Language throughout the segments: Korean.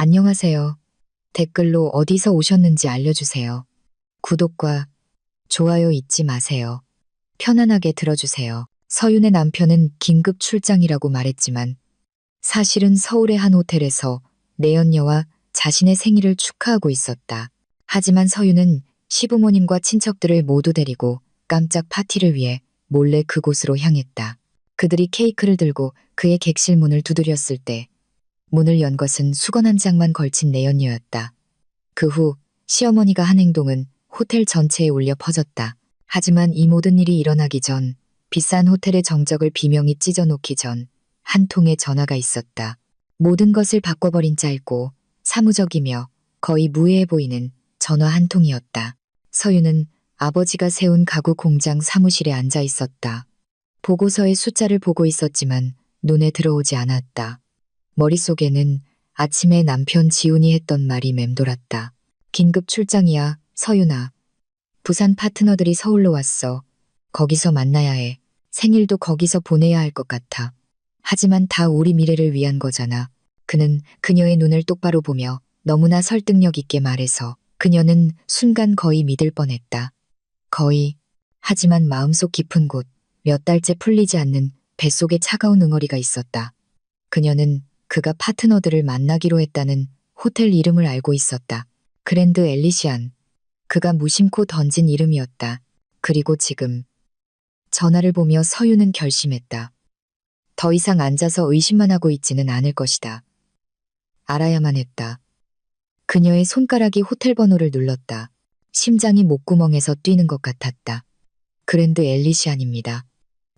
안녕하세요. 댓글로 어디서 오셨는지 알려주세요. 구독과 좋아요 잊지 마세요. 편안하게 들어주세요. 서윤의 남편은 긴급 출장이라고 말했지만 사실은 서울의 한 호텔에서 내연녀와 자신의 생일을 축하하고 있었다. 하지만 서윤은 시부모님과 친척들을 모두 데리고 깜짝 파티를 위해 몰래 그곳으로 향했다. 그들이 케이크를 들고 그의 객실 문을 두드렸을 때 문을 연 것은 수건 한 장만 걸친 내연녀였다. 그 후 시어머니가 한 행동은 호텔 전체에 울려 퍼졌다. 하지만 이 모든 일이 일어나기 전, 비싼 호텔의 정적을 비명이 찢어놓기 전 한 통의 전화가 있었다. 모든 것을 바꿔버린 짧고 사무적이며 거의 무해해 보이는 전화 한 통이었다. 서윤은 아버지가 세운 가구 공장 사무실에 앉아 있었다. 보고서의 숫자를 보고 있었지만 눈에 들어오지 않았다. 머릿속에는 아침에 남편 지훈이 했던 말이 맴돌았다. 긴급 출장이야, 서윤아. 부산 파트너들이 서울로 왔어. 거기서 만나야 해. 생일도 거기서 보내야 할 것 같아. 하지만 다 우리 미래를 위한 거잖아. 그는 그녀의 눈을 똑바로 보며 너무나 설득력 있게 말해서 그녀는 순간 거의 믿을 뻔했다. 거의. 하지만 마음속 깊은 곳, 몇 달째 풀리지 않는 뱃속에 차가운 응어리가 있었다. 그녀는 그가 파트너들을 만나기로 했다는 호텔 이름을 알고 있었다. 그랜드 엘리시안. 그가 무심코 던진 이름이었다. 그리고 지금 전화를 보며 서윤은 결심했다. 더 이상 앉아서 의심만 하고 있지는 않을 것이다. 알아야만 했다. 그녀의 손가락이 호텔 번호를 눌렀다. 심장이 목구멍에서 뛰는 것 같았다. 그랜드 엘리시안입니다.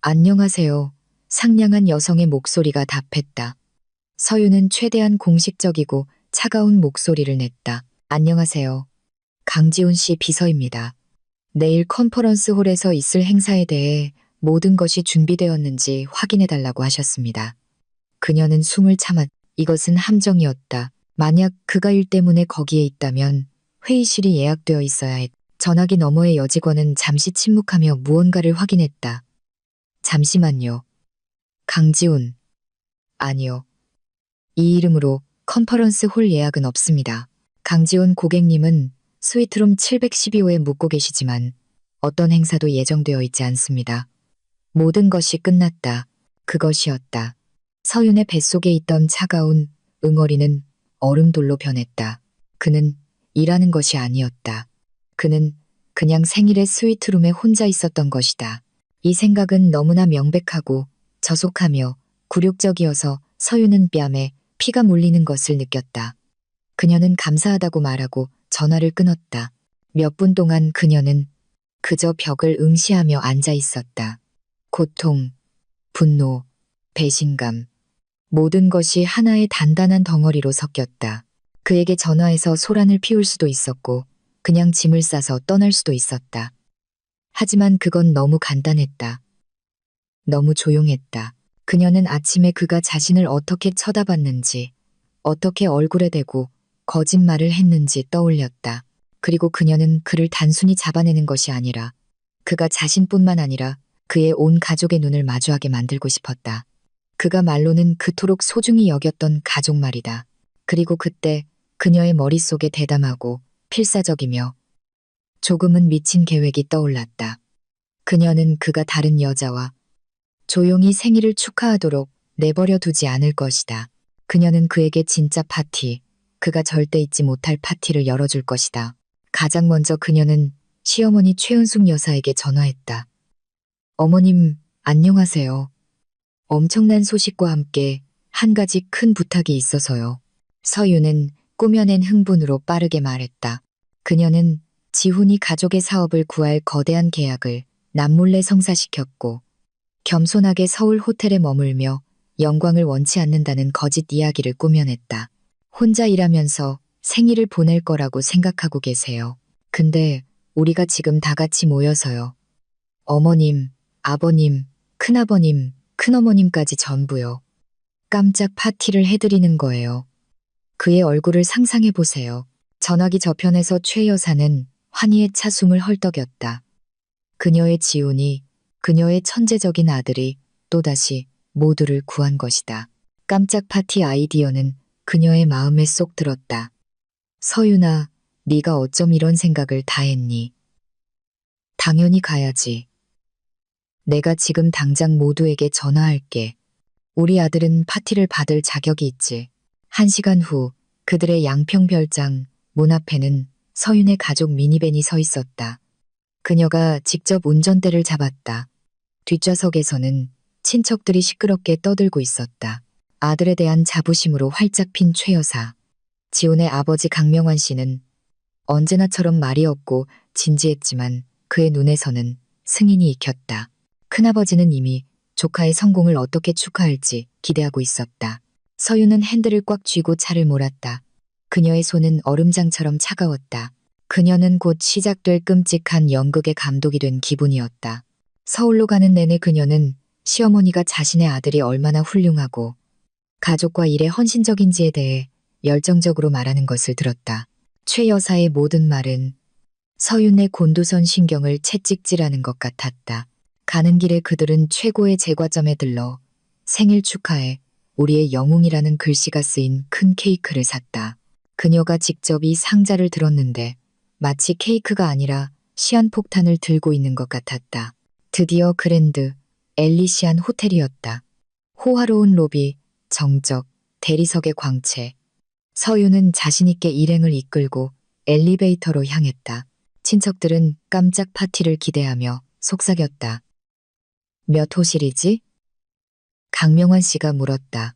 안녕하세요. 상냥한 여성의 목소리가 답했다. 서윤은 최대한 공식적이고 차가운 목소리를 냈다. 안녕하세요. 강지훈 씨 비서입니다. 내일 컨퍼런스 홀에서 있을 행사에 대해 모든 것이 준비되었는지 확인해달라고 하셨습니다. 그녀는 숨을 참았. 이것은 함정이었다. 만약 그가 일 때문에 거기에 있다면 회의실이 예약되어 있어야 했. 전화기 너머의 여직원은 잠시 침묵하며 무언가를 확인했다. 잠시만요. 강지훈. 아니요. 이 이름으로 컨퍼런스 홀 예약은 없습니다. 강지훈 고객님은 스위트룸 712호에 묵고 계시지만 어떤 행사도 예정되어 있지 않습니다. 모든 것이 끝났다. 그것이었다. 서윤의 뱃속에 있던 차가운 응어리는 얼음돌로 변했다. 그는 일하는 것이 아니었다. 그는 그냥 생일의 스위트룸에 혼자 있었던 것이다. 이 생각은 너무나 명백하고 저속하며 굴욕적이어서 서윤은 뺨에 피가 몰리는 것을 느꼈다. 그녀는 감사하다고 말하고 전화를 끊었다. 몇 분 동안 그녀는 그저 벽을 응시하며 앉아 있었다. 고통, 분노, 배신감, 모든 것이 하나의 단단한 덩어리로 섞였다. 그에게 전화해서 소란을 피울 수도 있었고 그냥 짐을 싸서 떠날 수도 있었다. 하지만 그건 너무 간단했다. 너무 조용했다. 그녀는 아침에 그가 자신을 어떻게 쳐다봤는지, 어떻게 얼굴에 대고 거짓말을 했는지 떠올렸다. 그리고 그녀는 그를 단순히 잡아내는 것이 아니라 그가 자신뿐만 아니라 그의 온 가족의 눈을 마주하게 만들고 싶었다. 그가 말로는 그토록 소중히 여겼던 가족 말이다. 그리고 그때 그녀의 머릿속에 대담하고 필사적이며 조금은 미친 계획이 떠올랐다. 그녀는 그가 다른 여자와 조용히 생일을 축하하도록 내버려 두지 않을 것이다. 그녀는 그에게 진짜 파티, 그가 절대 잊지 못할 파티를 열어줄 것이다. 가장 먼저 그녀는 시어머니 최은숙 여사에게 전화했다. 어머님, 안녕하세요. 엄청난 소식과 함께 한 가지 큰 부탁이 있어서요. 서윤은 꾸며낸 흥분으로 빠르게 말했다. 그녀는 지훈이 가족의 사업을 구할 거대한 계약을 남몰래 성사시켰고 겸손하게 서울 호텔에 머물며 영광을 원치 않는다는 거짓 이야기를 꾸며냈다. 혼자 일하면서 생일을 보낼 거라고 생각하고 계세요. 근데 우리가 지금 다 같이 모여서요. 어머님, 아버님, 큰아버님, 큰어머님까지 전부요. 깜짝 파티를 해드리는 거예요. 그의 얼굴을 상상해 보세요. 전화기 저편에서 최 여사는 환희에 차 숨을 헐떡였다. 그녀의 지훈이, 그녀의 천재적인 아들이 또다시 모두를 구한 것이다. 깜짝 파티 아이디어는 그녀의 마음에 쏙 들었다. 서윤아, 네가 어쩜 이런 생각을 다 했니? 당연히 가야지. 내가 지금 당장 모두에게 전화할게. 우리 아들은 파티를 받을 자격이 있지. 1시간 후 그들의 양평별장 문 앞에는 서윤의 가족 미니밴이 서 있었다. 그녀가 직접 운전대를 잡았다. 뒷좌석에서는 친척들이 시끄럽게 떠들고 있었다. 아들에 대한 자부심으로 활짝 핀 최 여사. 지훈의 아버지 강명환 씨는 언제나처럼 말이 없고 진지했지만 그의 눈에서는 승인이 익혔다. 큰아버지는 이미 조카의 성공을 어떻게 축하할지 기대하고 있었다. 서윤은 핸들을 꽉 쥐고 차를 몰았다. 그녀의 손은 얼음장처럼 차가웠다. 그녀는 곧 시작될 끔찍한 연극의 감독이 된 기분이었다. 서울로 가는 내내 그녀는 시어머니가 자신의 아들이 얼마나 훌륭하고 가족과 일에 헌신적인지에 대해 열정적으로 말하는 것을 들었다. 최 여사의 모든 말은 서윤의 곤두선 신경을 채찍질하는 것 같았다. 가는 길에 그들은 최고의 제과점에 들러 생일 축하해 우리의 영웅이라는 글씨가 쓰인 큰 케이크를 샀다. 그녀가 직접 이 상자를 들었는데 마치 케이크가 아니라 시한폭탄을 들고 있는 것 같았다. 드디어 그랜드 엘리시안 호텔이었다. 호화로운 로비, 정적, 대리석의 광채. 서윤은 자신있게 일행을 이끌고 엘리베이터로 향했다. 친척들은 깜짝 파티를 기대하며 속삭였다. 몇 호실이지? 강명환 씨가 물었다.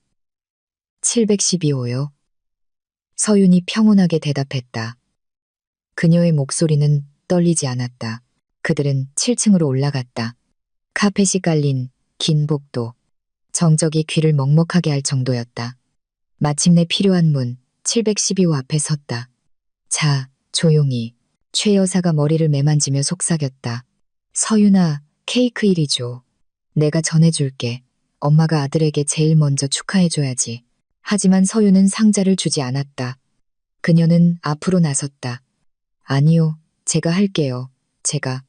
712호요. 서윤이 평온하게 대답했다. 그녀의 목소리는 떨리지 않았다. 그들은 7층으로 올라갔다. 카펫이 깔린 긴 복도. 정적이 귀를 먹먹하게 할 정도였다. 마침내 필요한 문 712호 앞에 섰다. 자, 조용히. 최 여사가 머리를 매만지며 속삭였다. 서윤아, 케이크 이리 줘. 내가 전해줄게. 엄마가 아들에게 제일 먼저 축하해줘야지. 하지만 서윤은 상자를 주지 않았다. 그녀는 앞으로 나섰다. 아니요, 제가 할게요. 제가.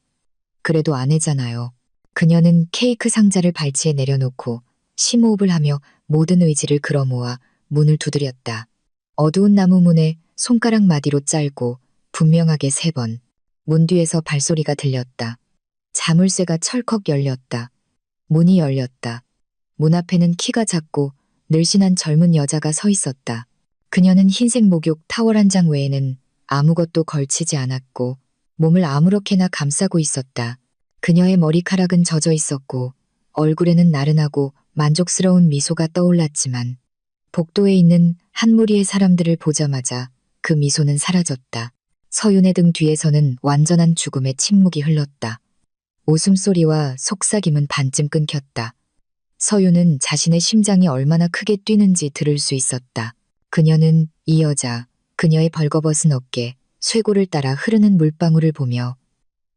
그래도 아내잖아요. 그녀는 케이크 상자를 발치에 내려놓고 심호흡을 하며 모든 의지를 끌어모아 문을 두드렸다. 어두운 나무 문에 손가락 마디로 짤고 분명하게 3번. 문 뒤에서 발소리가 들렸다. 자물쇠가 철컥 열렸다. 문이 열렸다. 문 앞에는 키가 작고 늘씬한 젊은 여자가 서 있었다. 그녀는 흰색 목욕 타월 한 장 외에는 아무것도 걸치지 않았고 몸을 아무렇게나 감싸고 있었다. 그녀의 머리카락은 젖어 있었고 얼굴에는 나른하고 만족스러운 미소가 떠올랐지만 복도에 있는 한 무리의 사람들을 보자마자 그 미소는 사라졌다. 서윤의 등 뒤에서는 완전한 죽음의 침묵이 흘렀다. 웃음소리와 속삭임은 반쯤 끊겼다. 서윤은 자신의 심장이 얼마나 크게 뛰는지 들을 수 있었다. 그녀는 이 여자, 그녀의 벌거벗은 어깨, 쇄골을 따라 흐르는 물방울을 보며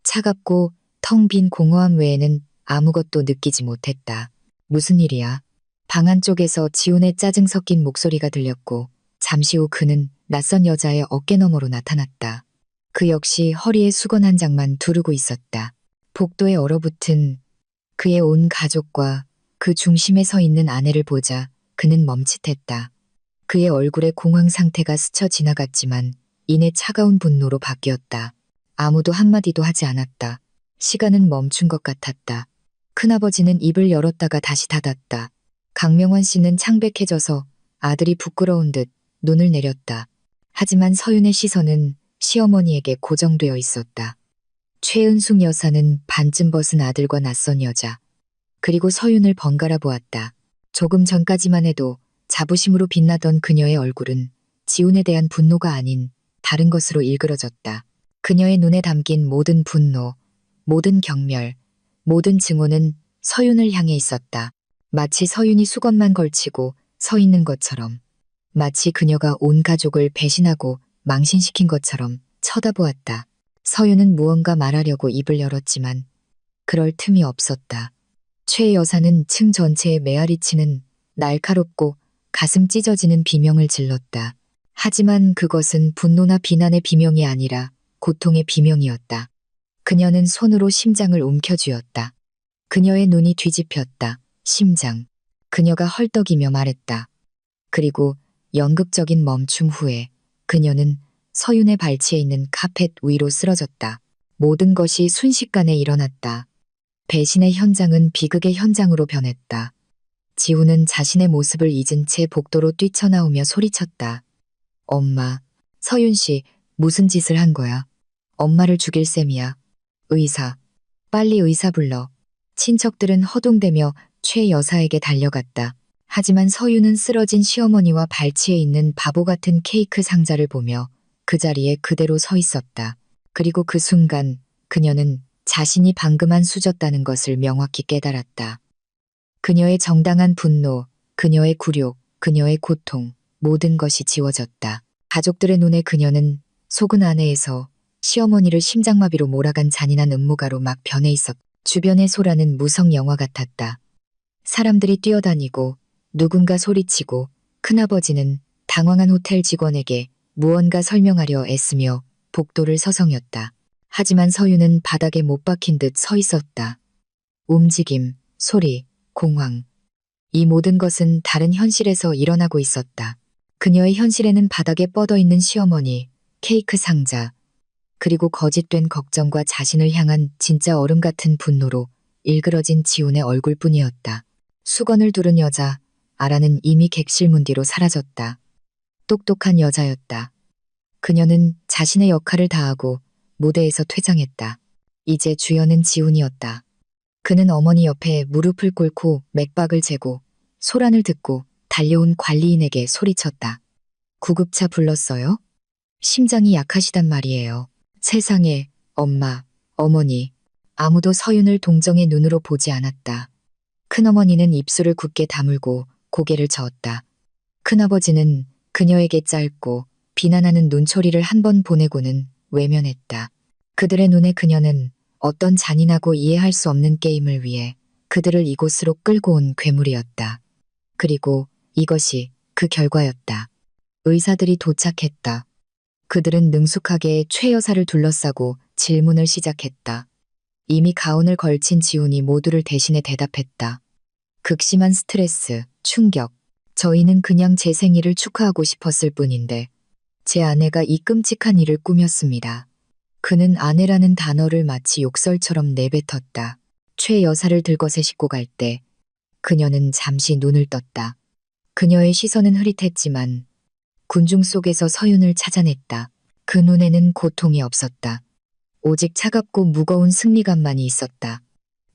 차갑고 텅 빈 공허함 외에는 아무것도 느끼지 못했다. 무슨 일이야? 방 안쪽에서 지훈의 짜증 섞인 목소리가 들렸고 잠시 후 그는 낯선 여자의 어깨너머로 나타났다. 그 역시 허리에 수건 한 장만 두르고 있었다. 복도에 얼어붙은 그의 온 가족과 그 중심에 서 있는 아내를 보자 그는 멈칫했다. 그의 얼굴의 공황 상태가 스쳐 지나갔지만 이내 차가운 분노로 바뀌었다. 아무도 한마디도 하지 않았다. 시간은 멈춘 것 같았다. 큰아버지는 입을 열었다가 다시 닫았다. 강명환 씨는 창백해져서 아들이 부끄러운 듯 눈을 내렸다. 하지만 서윤의 시선은 시어머니에게 고정되어 있었다. 최은숙 여사는 반쯤 벗은 아들과 낯선 여자, 그리고 서윤을 번갈아 보았다. 조금 전까지만 해도 자부심으로 빛나던 그녀의 얼굴은 지훈에 대한 분노가 아닌 다른 것으로 일그러졌다. 그녀의 눈에 담긴 모든 분노, 모든 경멸, 모든 증오는 서윤을 향해 있었다. 마치 서윤이 수건만 걸치고 서 있는 것처럼, 마치 그녀가 온 가족을 배신하고 망신시킨 것처럼 쳐다보았다. 서윤은 무언가 말하려고 입을 열었지만 그럴 틈이 없었다. 최 여사는 층 전체에 메아리치는 날카롭고 가슴 찢어지는 비명을 질렀다. 하지만 그것은 분노나 비난의 비명이 아니라 고통의 비명이었다. 그녀는 손으로 심장을 움켜쥐었다. 그녀의 눈이 뒤집혔다. 심장. 그녀가 헐떡이며 말했다. 그리고 연극적인 멈춤 후에 그녀는 서윤의 발치에 있는 카펫 위로 쓰러졌다. 모든 것이 순식간에 일어났다. 배신의 현장은 비극의 현장으로 변했다. 지우는 자신의 모습을 잊은 채 복도로 뛰쳐나오며 소리쳤다. 엄마, 서윤 씨, 무슨 짓을 한 거야? 엄마를 죽일 셈이야. 의사, 빨리 의사 불러. 친척들은 허둥대며 최 여사에게 달려갔다. 하지만 서윤은 쓰러진 시어머니와 발치에 있는 바보 같은 케이크 상자를 보며 그 자리에 그대로 서 있었다. 그리고 그 순간 그녀는 자신이 방금 한 수졌다는 것을 명확히 깨달았다. 그녀의 정당한 분노, 그녀의 굴욕, 그녀의 고통, 모든 것이 지워졌다. 가족들의 눈에 그녀는 속은 아내에서 시어머니를 심장마비로 몰아간 잔인한 음모가로 막 변해 있었다. 주변의 소라는 무성 영화 같았다. 사람들이 뛰어다니고 누군가 소리치고 큰아버지는 당황한 호텔 직원에게 무언가 설명하려 애쓰며 복도를 서성였다. 하지만 서윤은 바닥에 못 박힌 듯 서 있었다. 움직임, 소리, 공황. 이 모든 것은 다른 현실에서 일어나고 있었다. 그녀의 현실에는 바닥에 뻗어 있는 시어머니, 케이크 상자, 그리고 거짓된 걱정과 자신을 향한 진짜 얼음 같은 분노로 일그러진 지훈의 얼굴뿐이었다. 수건을 두른 여자, 아라는 이미 객실 문 뒤로 사라졌다. 똑똑한 여자였다. 그녀는 자신의 역할을 다하고 무대에서 퇴장했다. 이제 주연은 지훈이었다. 그는 어머니 옆에 무릎을 꿇고 맥박을 재고 소란을 듣고 달려온 관리인에게 소리쳤다. 구급차 불렀어요? 심장이 약하시단 말이에요. 세상에, 엄마, 어머니, 아무도 서윤을 동정의 눈으로 보지 않았다. 큰어머니는 입술을 굳게 다물고 고개를 저었다. 큰아버지는 그녀에게 짧고 비난하는 눈초리를 한 번 보내고는 외면했다. 그들의 눈에 그녀는 어떤 잔인하고 이해할 수 없는 게임을 위해 그들을 이곳으로 끌고 온 괴물이었다. 그리고 이것이 그 결과였다. 의사들이 도착했다. 그들은 능숙하게 최 여사를 둘러싸고 질문을 시작했다. 이미 가운을 걸친 지훈이 모두를 대신해 대답했다. 극심한 스트레스, 충격. 저희는 그냥 제 생일을 축하하고 싶었을 뿐인데 제 아내가 이 끔찍한 일을 꾸몄습니다. 그는 아내라는 단어를 마치 욕설처럼 내뱉었다. 최 여사를 들것에 싣고 갈 때 그녀는 잠시 눈을 떴다. 그녀의 시선은 흐릿했지만 군중 속에서 서윤을 찾아냈다. 그 눈에는 고통이 없었다. 오직 차갑고 무거운 승리감만이 있었다.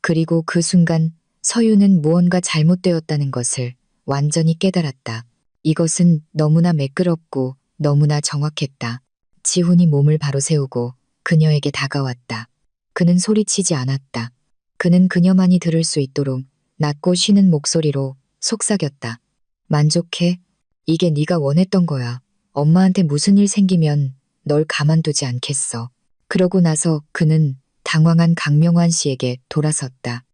그리고 그 순간 서윤은 무언가 잘못되었다는 것을 완전히 깨달았다. 이것은 너무나 매끄럽고 너무나 정확했다. 지훈이 몸을 바로 세우고 그녀에게 다가왔다. 그는 소리치지 않았다. 그는 그녀만이 들을 수 있도록 낮고 쉬는 목소리로 속삭였다. 만족해? 이게 네가 원했던 거야. 엄마한테 무슨 일 생기면 널 가만두지 않겠어. 그러고 나서 그는 당황한 강명환 씨에게 돌아섰다.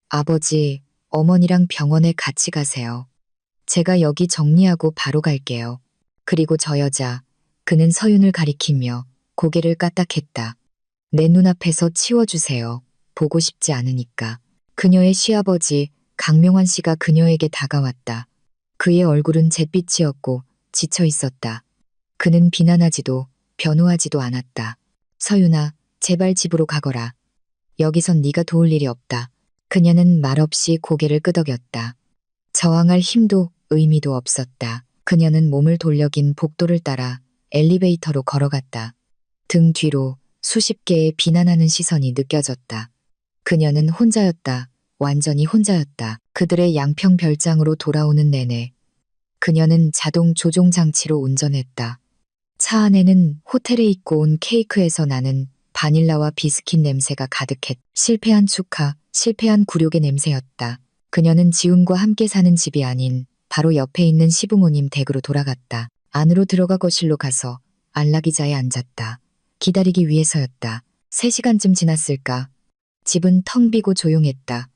아버지, 어머니랑 병원에 같이 가세요. 제가 여기 정리하고 바로 갈게요. 그리고 저 여자, 그는 서윤을 가리키며 고개를 까딱했다. 내 눈앞에서 치워주세요. 보고 싶지 않으니까. 그녀의 시아버지 강명환 씨가 그녀에게 다가왔다. 그의 얼굴은 잿빛이었고 지쳐 있었다. 그는 비난하지도 변호하지도 않았다. 서윤아, 제발 집으로 가거라. 여기선 네가 도울 일이 없다. 그녀는 말없이 고개를 끄덕였다. 저항할 힘도 의미도 없었다. 그녀는 몸을 돌려긴 복도를 따라 엘리베이터로 걸어갔다. 등 뒤로 수십 개의 비난하는 시선이 느껴졌다. 그녀는 혼자였다. 완전히 혼자였다. 그들의 양평 별장으로 돌아오는 내내 그녀는 자동 조종 장치로 운전했다. 차 안에는 호텔에 입고 온 케이크에서 나는 바닐라와 비스킷 냄새가 가득했. 실패한 축하, 실패한 굴욕의 냄새였다. 그녀는 지훈과 함께 사는 집이 아닌 바로 옆에 있는 시부모님 댁으로 돌아갔다. 안으로 들어가 거실로 가서 안락의자에 앉았다. 기다리기 위해서였다. 3시간쯤 지났을까? 집은 텅 비고 조용했다.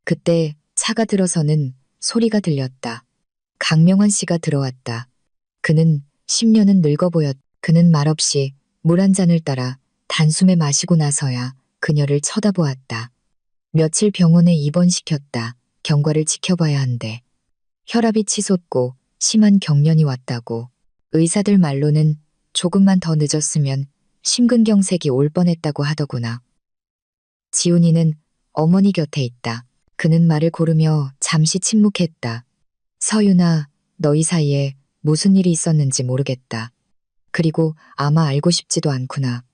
그때 차가 들어서는 소리가 들렸다. 강명환 씨가 들어왔다. 그는 10년은 늙어 보였. 그는 말없이 물 한 잔을 따라 단숨에 마시고 나서야 그녀를 쳐다보았다. 며칠 병원에 입원시켰다. 경과를 지켜봐야 한대. 혈압이 치솟고 심한 경련이 왔다고. 의사들 말로는 조금만 더 늦었으면 심근경색이 올 뻔했다고 하더구나. 지훈이는 어머니 곁에 있다. 그는 말을 고르며 잠시 침묵했다. 서윤아, 너희 사이에 무슨 일이 있었는지 모르겠다. 그리고 아마 알고 싶지도 않구나.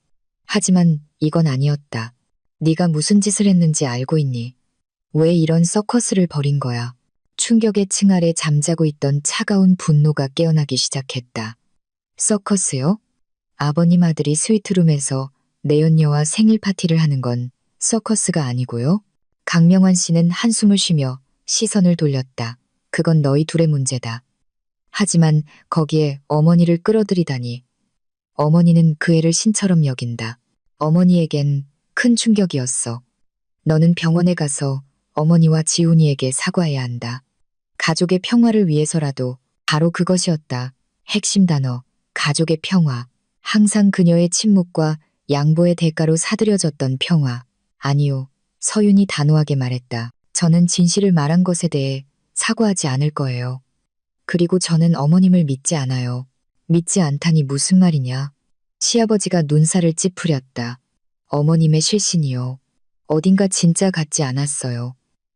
하지만 이건 아니었다. 네가 무슨 짓을 했는지 알고 있니? 왜 이런 서커스를 벌인 거야? 충격의 층 아래 잠자고 있던 차가운 분노가 깨어나기 시작했다. 서커스요? 아버님 아들이 스위트룸에서 내연녀와 생일 파티를 하는 건 서커스가 아니고요? 강명환 씨는 한숨을 쉬며 시선을 돌렸다. 그건 너희 둘의 문제다. 하지만 거기에 어머니를 끌어들이다니. 어머니는 그 애를 신처럼 여긴다. 어머니에겐 큰 충격이었어. 너는 병원에 가서 어머니와 지훈이에게 사과해야 한다. 가족의 평화를 위해서라도. 바로 그것이었다. 핵심 단어, 가족의 평화. 항상 그녀의 침묵과 양보의 대가로 사들여졌던 평화. 아니요, 서윤이 단호하게 말했다. 저는 진실을 말한 것에 대해 사과하지 않을 거예요. 그리고 저는 어머님을 믿지 않아요. 믿지 않다니 무슨 말이냐. 시아버지가 눈살을 찌푸렸다. 어머님의 실신이요. 어딘가 진짜 같지 않았어요.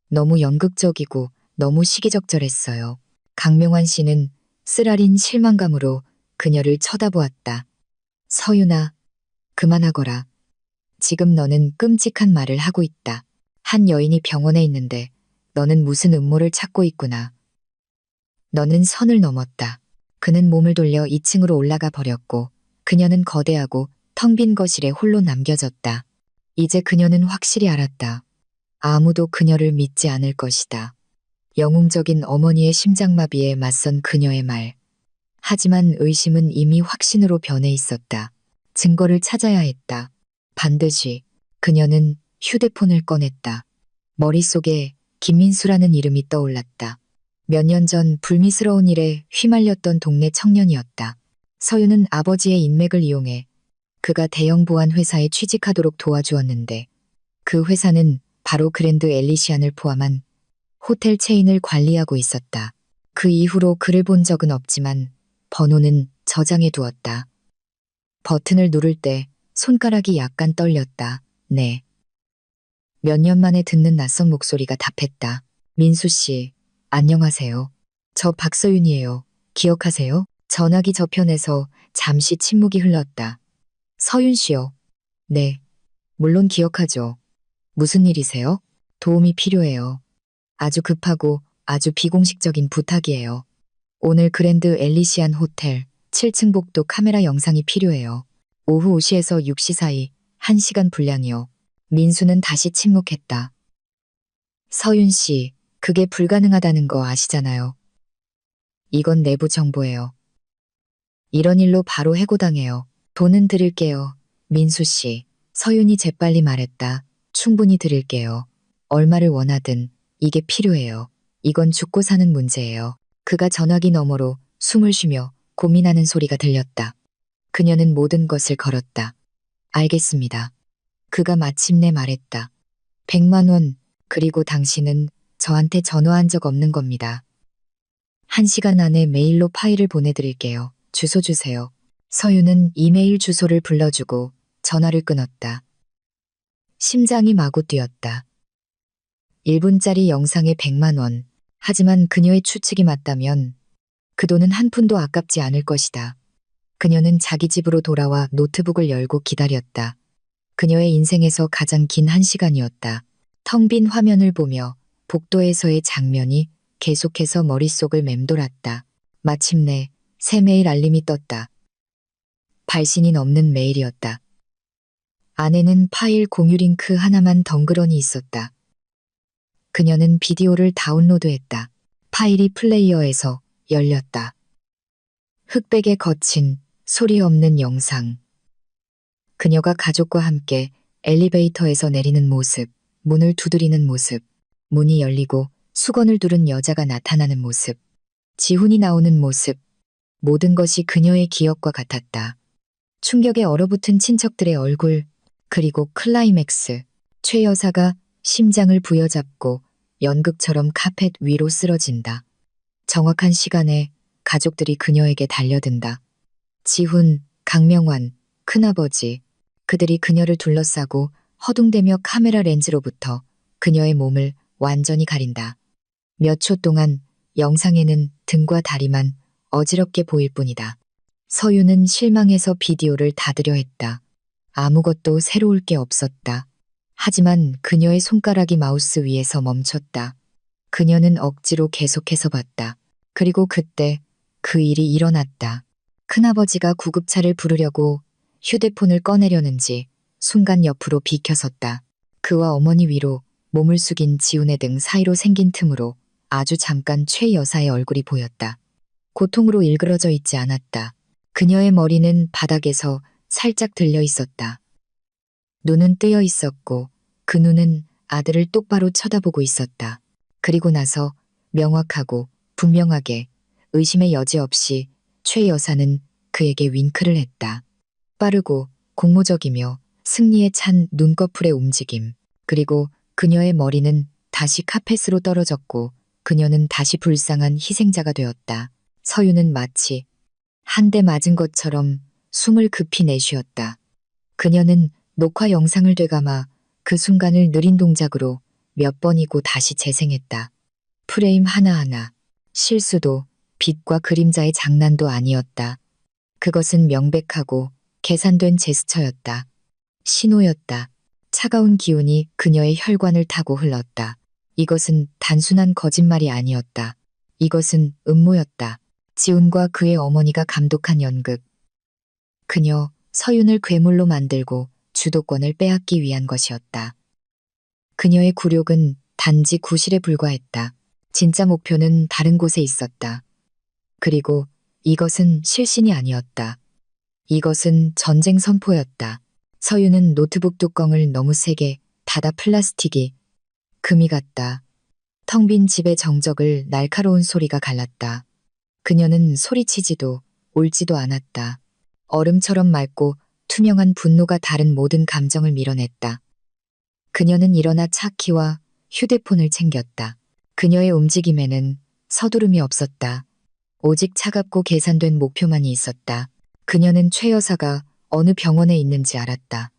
너무 연극적이고 너무 시기적절했어요. 강명환 씨는 쓰라린 실망감으로 그녀를 쳐다보았다. 서윤아, 그만하거라. 지금 너는 끔찍한 말을 하고 있다. 한 여인이 병원에 있는데 너는 무슨 음모를 찾고 있구나. 너는 선을 넘었다. 그는 몸을 돌려 2층으로 올라가 버렸고 그녀는 거대하고 텅 빈 거실에 홀로 남겨졌다. 이제 그녀는 확실히 알았다. 아무도 그녀를 믿지 않을 것이다. 영웅적인 어머니의 심장마비에 맞선 그녀의 말. 하지만 의심은 이미 확신으로 변해 있었다. 증거를 찾아야 했다. 반드시. 그녀는 휴대폰을 꺼냈다. 머릿속에 김민수라는 이름이 떠올랐다. 몇 년 전 불미스러운 일에 휘말렸던 동네 청년이었다. 서윤은 아버지의 인맥을 이용해 그가 대형 보안 회사에 취직하도록 도와주었는데 그 회사는 바로 그랜드 엘리시안을 포함한 호텔 체인을 관리하고 있었다. 그 이후로 그를 본 적은 없지만 번호는 저장해 두었다. 버튼을 누를 때 손가락이 약간 떨렸다. 네. 몇 년 만에 듣는 낯선 목소리가 답했다. 민수 씨, 안녕하세요. 저 박서윤이에요. 기억하세요? 전화기 저편에서 잠시 침묵이 흘렀다. 서윤 씨요. 네. 물론 기억하죠. 무슨 일이세요? 도움이 필요해요. 아주 급하고 아주 비공식적인 부탁이에요. 오늘 그랜드 엘리시안 호텔 7층 복도 카메라 영상이 필요해요. 오후 5시에서 6시 사이 1시간 분량이요. 민수는 다시 침묵했다. 서윤 씨, 그게 불가능하다는 거 아시잖아요. 이건 내부 정보예요. 이런 일로 바로 해고당해요. 돈은 드릴게요. 민수 씨, 서윤이 재빨리 말했다. 충분히 드릴게요. 얼마를 원하든 이게 필요해요. 이건 죽고 사는 문제예요. 그가 전화기 너머로 숨을 쉬며 고민하는 소리가 들렸다. 그녀는 모든 것을 걸었다. 알겠습니다. 그가 마침내 말했다. 100만 원, 그리고 당신은 저한테 전화한 적 없는 겁니다. 1시간 안에 메일로 파일을 보내드릴게요. 주소 주세요. 서윤은 이메일 주소를 불러주고 전화를 끊었다. 심장이 마구 뛰었다. 1분짜리 영상에 100만 원. 하지만 그녀의 추측이 맞다면 그 돈은 한 푼도 아깝지 않을 것이다. 그녀는 자기 집으로 돌아와 노트북을 열고 기다렸다. 그녀의 인생에서 가장 긴 1시간이었다. 텅 빈 화면을 보며 복도에서의 장면이 계속해서 머릿속을 맴돌았다. 마침내 새 메일 알림이 떴다. 발신이 넘는 메일이었다. 안에는 파일 공유 링크 하나만 덩그러니 있었다. 그녀는 비디오를 다운로드했다. 파일이 플레이어에서 열렸다. 흑백에 거친 소리 없는 영상. 그녀가 가족과 함께 엘리베이터에서 내리는 모습, 문을 두드리는 모습, 문이 열리고 수건을 두른 여자가 나타나는 모습, 지훈이 나오는 모습, 모든 것이 그녀의 기억과 같았다. 충격에 얼어붙은 친척들의 얼굴, 그리고 클라이맥스, 최 여사가 심장을 부여잡고 연극처럼 카펫 위로 쓰러진다. 정확한 시간에 가족들이 그녀에게 달려든다. 지훈, 강명환, 큰아버지, 그들이 그녀를 둘러싸고 허둥대며 카메라 렌즈로부터 그녀의 몸을 완전히 가린다. 몇 초 동안 영상에는 등과 다리만 어지럽게 보일 뿐이다. 서유는 실망해서 비디오를 닫으려 했다. 아무것도 새로울 게 없었다. 하지만 그녀의 손가락이 마우스 위에서 멈췄다. 그녀는 억지로 계속해서 봤다. 그리고 그때 그 일이 일어났다. 큰아버지가 구급차를 부르려고 휴대폰을 꺼내려는지 순간 옆으로 비켜섰다. 그와 어머니 위로 몸을 숙인 지훈의 등 사이로 생긴 틈으로 아주 잠깐 최 여사의 얼굴이 보였다. 고통으로 일그러져 있지 않았다. 그녀의 머리는 바닥에서 살짝 들려 있었다. 눈은 뜨여 있었고 그 눈은 아들을 똑바로 쳐다보고 있었다. 그리고 나서 명확하고 분명하게 의심의 여지 없이 최 여사는 그에게 윙크를 했다. 빠르고 공모적이며 승리에 찬 눈꺼풀의 움직임, 그리고 그녀의 머리는 다시 카펫으로 떨어졌고 그녀는 다시 불쌍한 희생자가 되었다. 서유는 마치 한 대 맞은 것처럼 숨을 급히 내쉬었다. 그녀는 녹화 영상을 되감아 그 순간을 느린 동작으로 몇 번이고 다시 재생했다. 프레임 하나하나, 실수도 빛과 그림자의 장난도 아니었다. 그것은 명백하고 계산된 제스처였다. 신호였다. 차가운 기운이 그녀의 혈관을 타고 흘렀다. 이것은 단순한 거짓말이 아니었다. 이것은 음모였다. 지훈과 그의 어머니가 감독한 연극. 그녀, 서윤을 괴물로 만들고 주도권을 빼앗기 위한 것이었다. 그녀의 굴욕은 단지 구실에 불과했다. 진짜 목표는 다른 곳에 있었다. 그리고 이것은 실신이 아니었다. 이것은 전쟁 선포였다. 서윤은 노트북 뚜껑을 너무 세게 닫아 플라스틱이 금이 갔다. 텅 빈 집의 정적을 날카로운 소리가 갈랐다. 그녀는 소리치지도 울지도 않았다. 얼음처럼 맑고 투명한 분노가 다른 모든 감정을 밀어냈다. 그녀는 일어나 차키와 휴대폰을 챙겼다. 그녀의 움직임에는 서두름이 없었다. 오직 차갑고 계산된 목표만이 있었다. 그녀는 최 여사가 어느 병원에 있는지 알았다.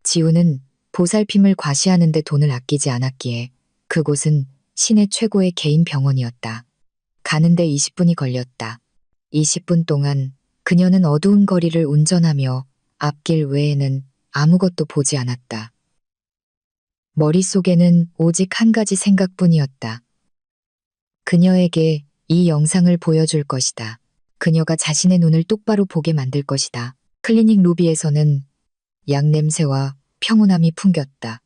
지훈은 보살핌을 과시하는데 돈을 아끼지 않았기에 그곳은 시내 최고의 개인 병원이었다. 가는데 20분이 걸렸다. 20분 동안 그녀는 어두운 거리를 운전하며 앞길 외에는 아무것도 보지 않았다. 머릿속에는 오직 한 가지 생각뿐이었다. 그녀에게 이 영상을 보여줄 것이다. 그녀가 자신의 눈을 똑바로 보게 만들 것이다. 클리닉 로비에서는 약 냄새와 평온함이 풍겼다.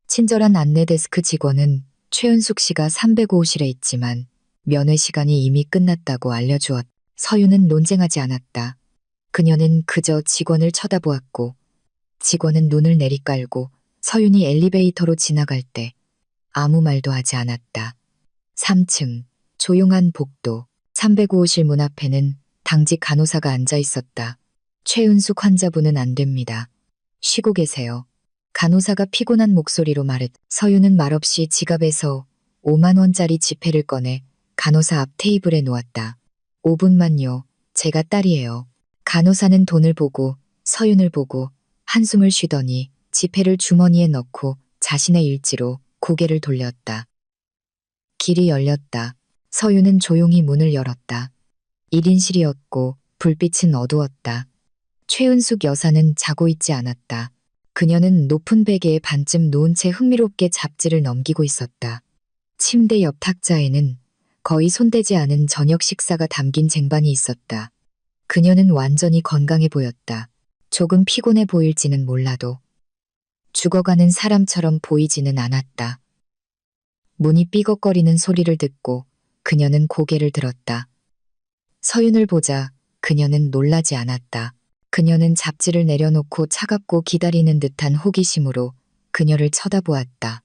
친절한 안내 데스크 직원은 최은숙 씨가 305실에 있지만 면회 시간이 이미 끝났다고 알려주었다. 서유는 논쟁하지 않았다. 그녀는 그저 직원을 쳐다보았고 직원은 눈을 내리깔고 서윤이 엘리베이터로 지나갈 때 아무 말도 하지 않았다. 3층 조용한 복도 305실 문 앞에는 당직 간호사가 앉아 있었다. 최은숙 환자분은 안 됩니다. 쉬고 계세요. 간호사가 피곤한 목소리로 말했. 서윤은 말없이 지갑에서 5만 원짜리 지폐를 꺼내 간호사 앞 테이블에 놓았다. 5분만요. 제가 딸이에요. 간호사는 돈을 보고 서윤을 보고 한숨을 쉬더니 지폐를 주머니에 넣고 자신의 일지로 고개를 돌렸다. 길이 열렸다. 서윤은 조용히 문을 열었다. 1인실이었고 불빛은 어두웠다. 최은숙 여사는 자고 있지 않았다. 그녀는 높은 베개에 반쯤 누운 채 흥미롭게 잡지를 넘기고 있었다. 침대 옆 탁자에는 거의 손대지 않은 저녁 식사가 담긴 쟁반이 있었다. 그녀는 완전히 건강해 보였다. 조금 피곤해 보일지는 몰라도 죽어가는 사람처럼 보이지는 않았다. 문이 삐걱거리는 소리를 듣고 그녀는 고개를 들었다. 서윤을 보자 그녀는 놀라지 않았다. 그녀는 잡지를 내려놓고 차갑고 기다리는 듯한 호기심으로 그녀를 쳐다보았다.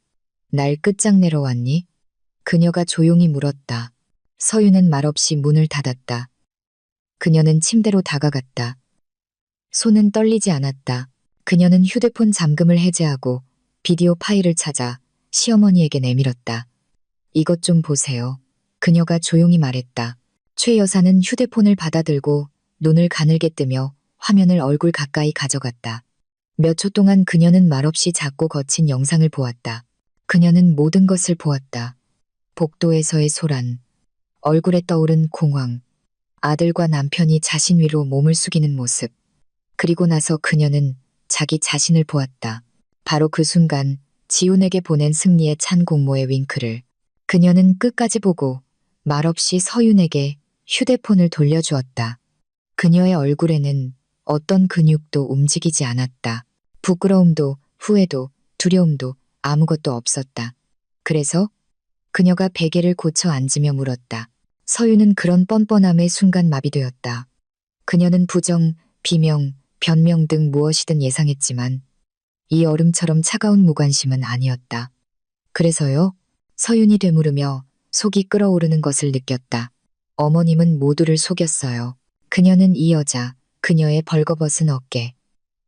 날 끝장내러 왔니? 그녀가 조용히 물었다. 서윤은 말없이 문을 닫았다. 그녀는 침대로 다가갔다. 손은 떨리지 않았다. 그녀는 휴대폰 잠금을 해제하고 비디오 파일을 찾아 시어머니에게 내밀었다. 이것 좀 보세요. 그녀가 조용히 말했다. 최 여사는 휴대폰을 받아들고 눈을 가늘게 뜨며 화면을 얼굴 가까이 가져갔다. 몇 초 동안 그녀는 말없이 작고 거친 영상을 보았다. 그녀는 모든 것을 보았다. 복도에서의 소란, 얼굴에 떠오른 공황, 아들과 남편이 자신 위로 몸을 숙이는 모습. 그리고 나서 그녀는 자기 자신을 보았다. 바로 그 순간 지훈에게 보낸 승리에 찬 공모의 윙크를. 그녀는 끝까지 보고 말없이 서윤에게 휴대폰을 돌려주었다. 그녀의 얼굴에는 어떤 근육도 움직이지 않았다. 부끄러움도 후회도 두려움도 아무것도 없었다. 그래서 그녀가 베개를 고쳐 앉으며 물었다. 서윤은 그런 뻔뻔함에 순간 마비되었다. 그녀는 부정, 비명, 변명 등 무엇이든 예상했지만 이 얼음처럼 차가운 무관심은 아니었다. 그래서요? 서윤이 되물으며 속이 끓어오르는 것을 느꼈다. 어머님은 모두를 속였어요. 그녀는 이 여자, 그녀의 벌거벗은 어깨,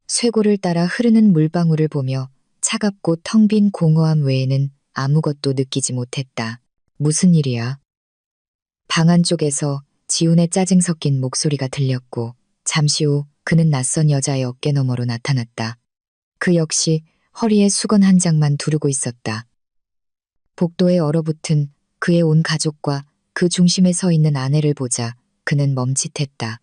쇄골을 따라 흐르는 물방울을 보며 차갑고 텅 빈 공허함 외에는 아무것도 느끼지 못했다. 무슨 일이야? 방 안쪽에서 지훈의 짜증 섞인 목소리가 들렸고 잠시 후 그는 낯선 여자의 어깨 너머로 나타났다. 그 역시 허리에 수건 한 장만 두르고 있었다. 복도에 얼어붙은 그의 온 가족과 그 중심에 서 있는 아내를 보자 그는 멈칫했다.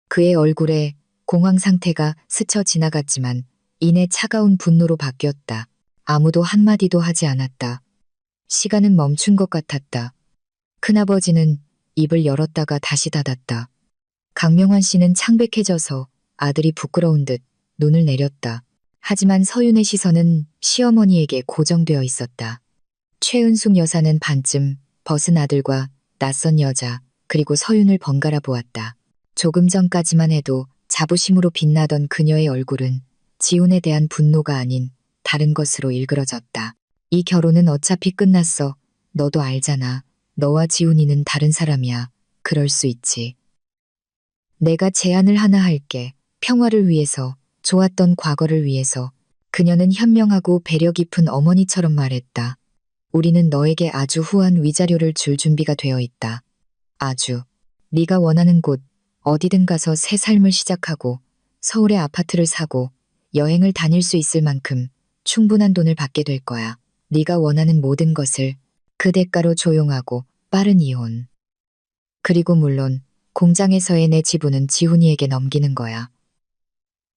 그의 얼굴에 공황 상태가 스쳐 지나갔지만 이내 차가운 분노로 바뀌었다. 아무도 한마디도 하지 않았다. 시간은 멈춘 것 같았다. 큰아버지는 입을 열었다가 다시 닫았다. 강명환 씨는 창백해져서 아들이 부끄러운 듯 눈을 내렸다. 하지만 서윤의 시선은 시어머니에게 고정되어 있었다. 최은숙 여사는 반쯤 벗은 아들과 낯선 여자 그리고 서윤을 번갈아 보았다. 조금 전까지만 해도 자부심으로 빛나던 그녀의 얼굴은 지훈에 대한 분노가 아닌 다른 것으로 일그러졌다. 이 결혼은 어차피 끝났어. 너도 알잖아. 너와 지훈이는 다른 사람이야. 그럴 수 있지. 내가 제안을 하나 할게. 평화를 위해서, 좋았던 과거를 위해서. 그녀는 현명하고 배려 깊은 어머니처럼 말했다. 우리는 너에게 아주 후한 위자료를 줄 준비가 되어 있다. 아주. 네가 원하는 곳, 어디든 가서 새 삶을 시작하고 서울에 아파트를 사고 여행을 다닐 수 있을 만큼 충분한 돈을 받게 될 거야. 네가 원하는 모든 것을 그 대가로 조용하고 빠른 이혼. 그리고 물론 공장에서의 내 지분은 지훈이에게 넘기는 거야.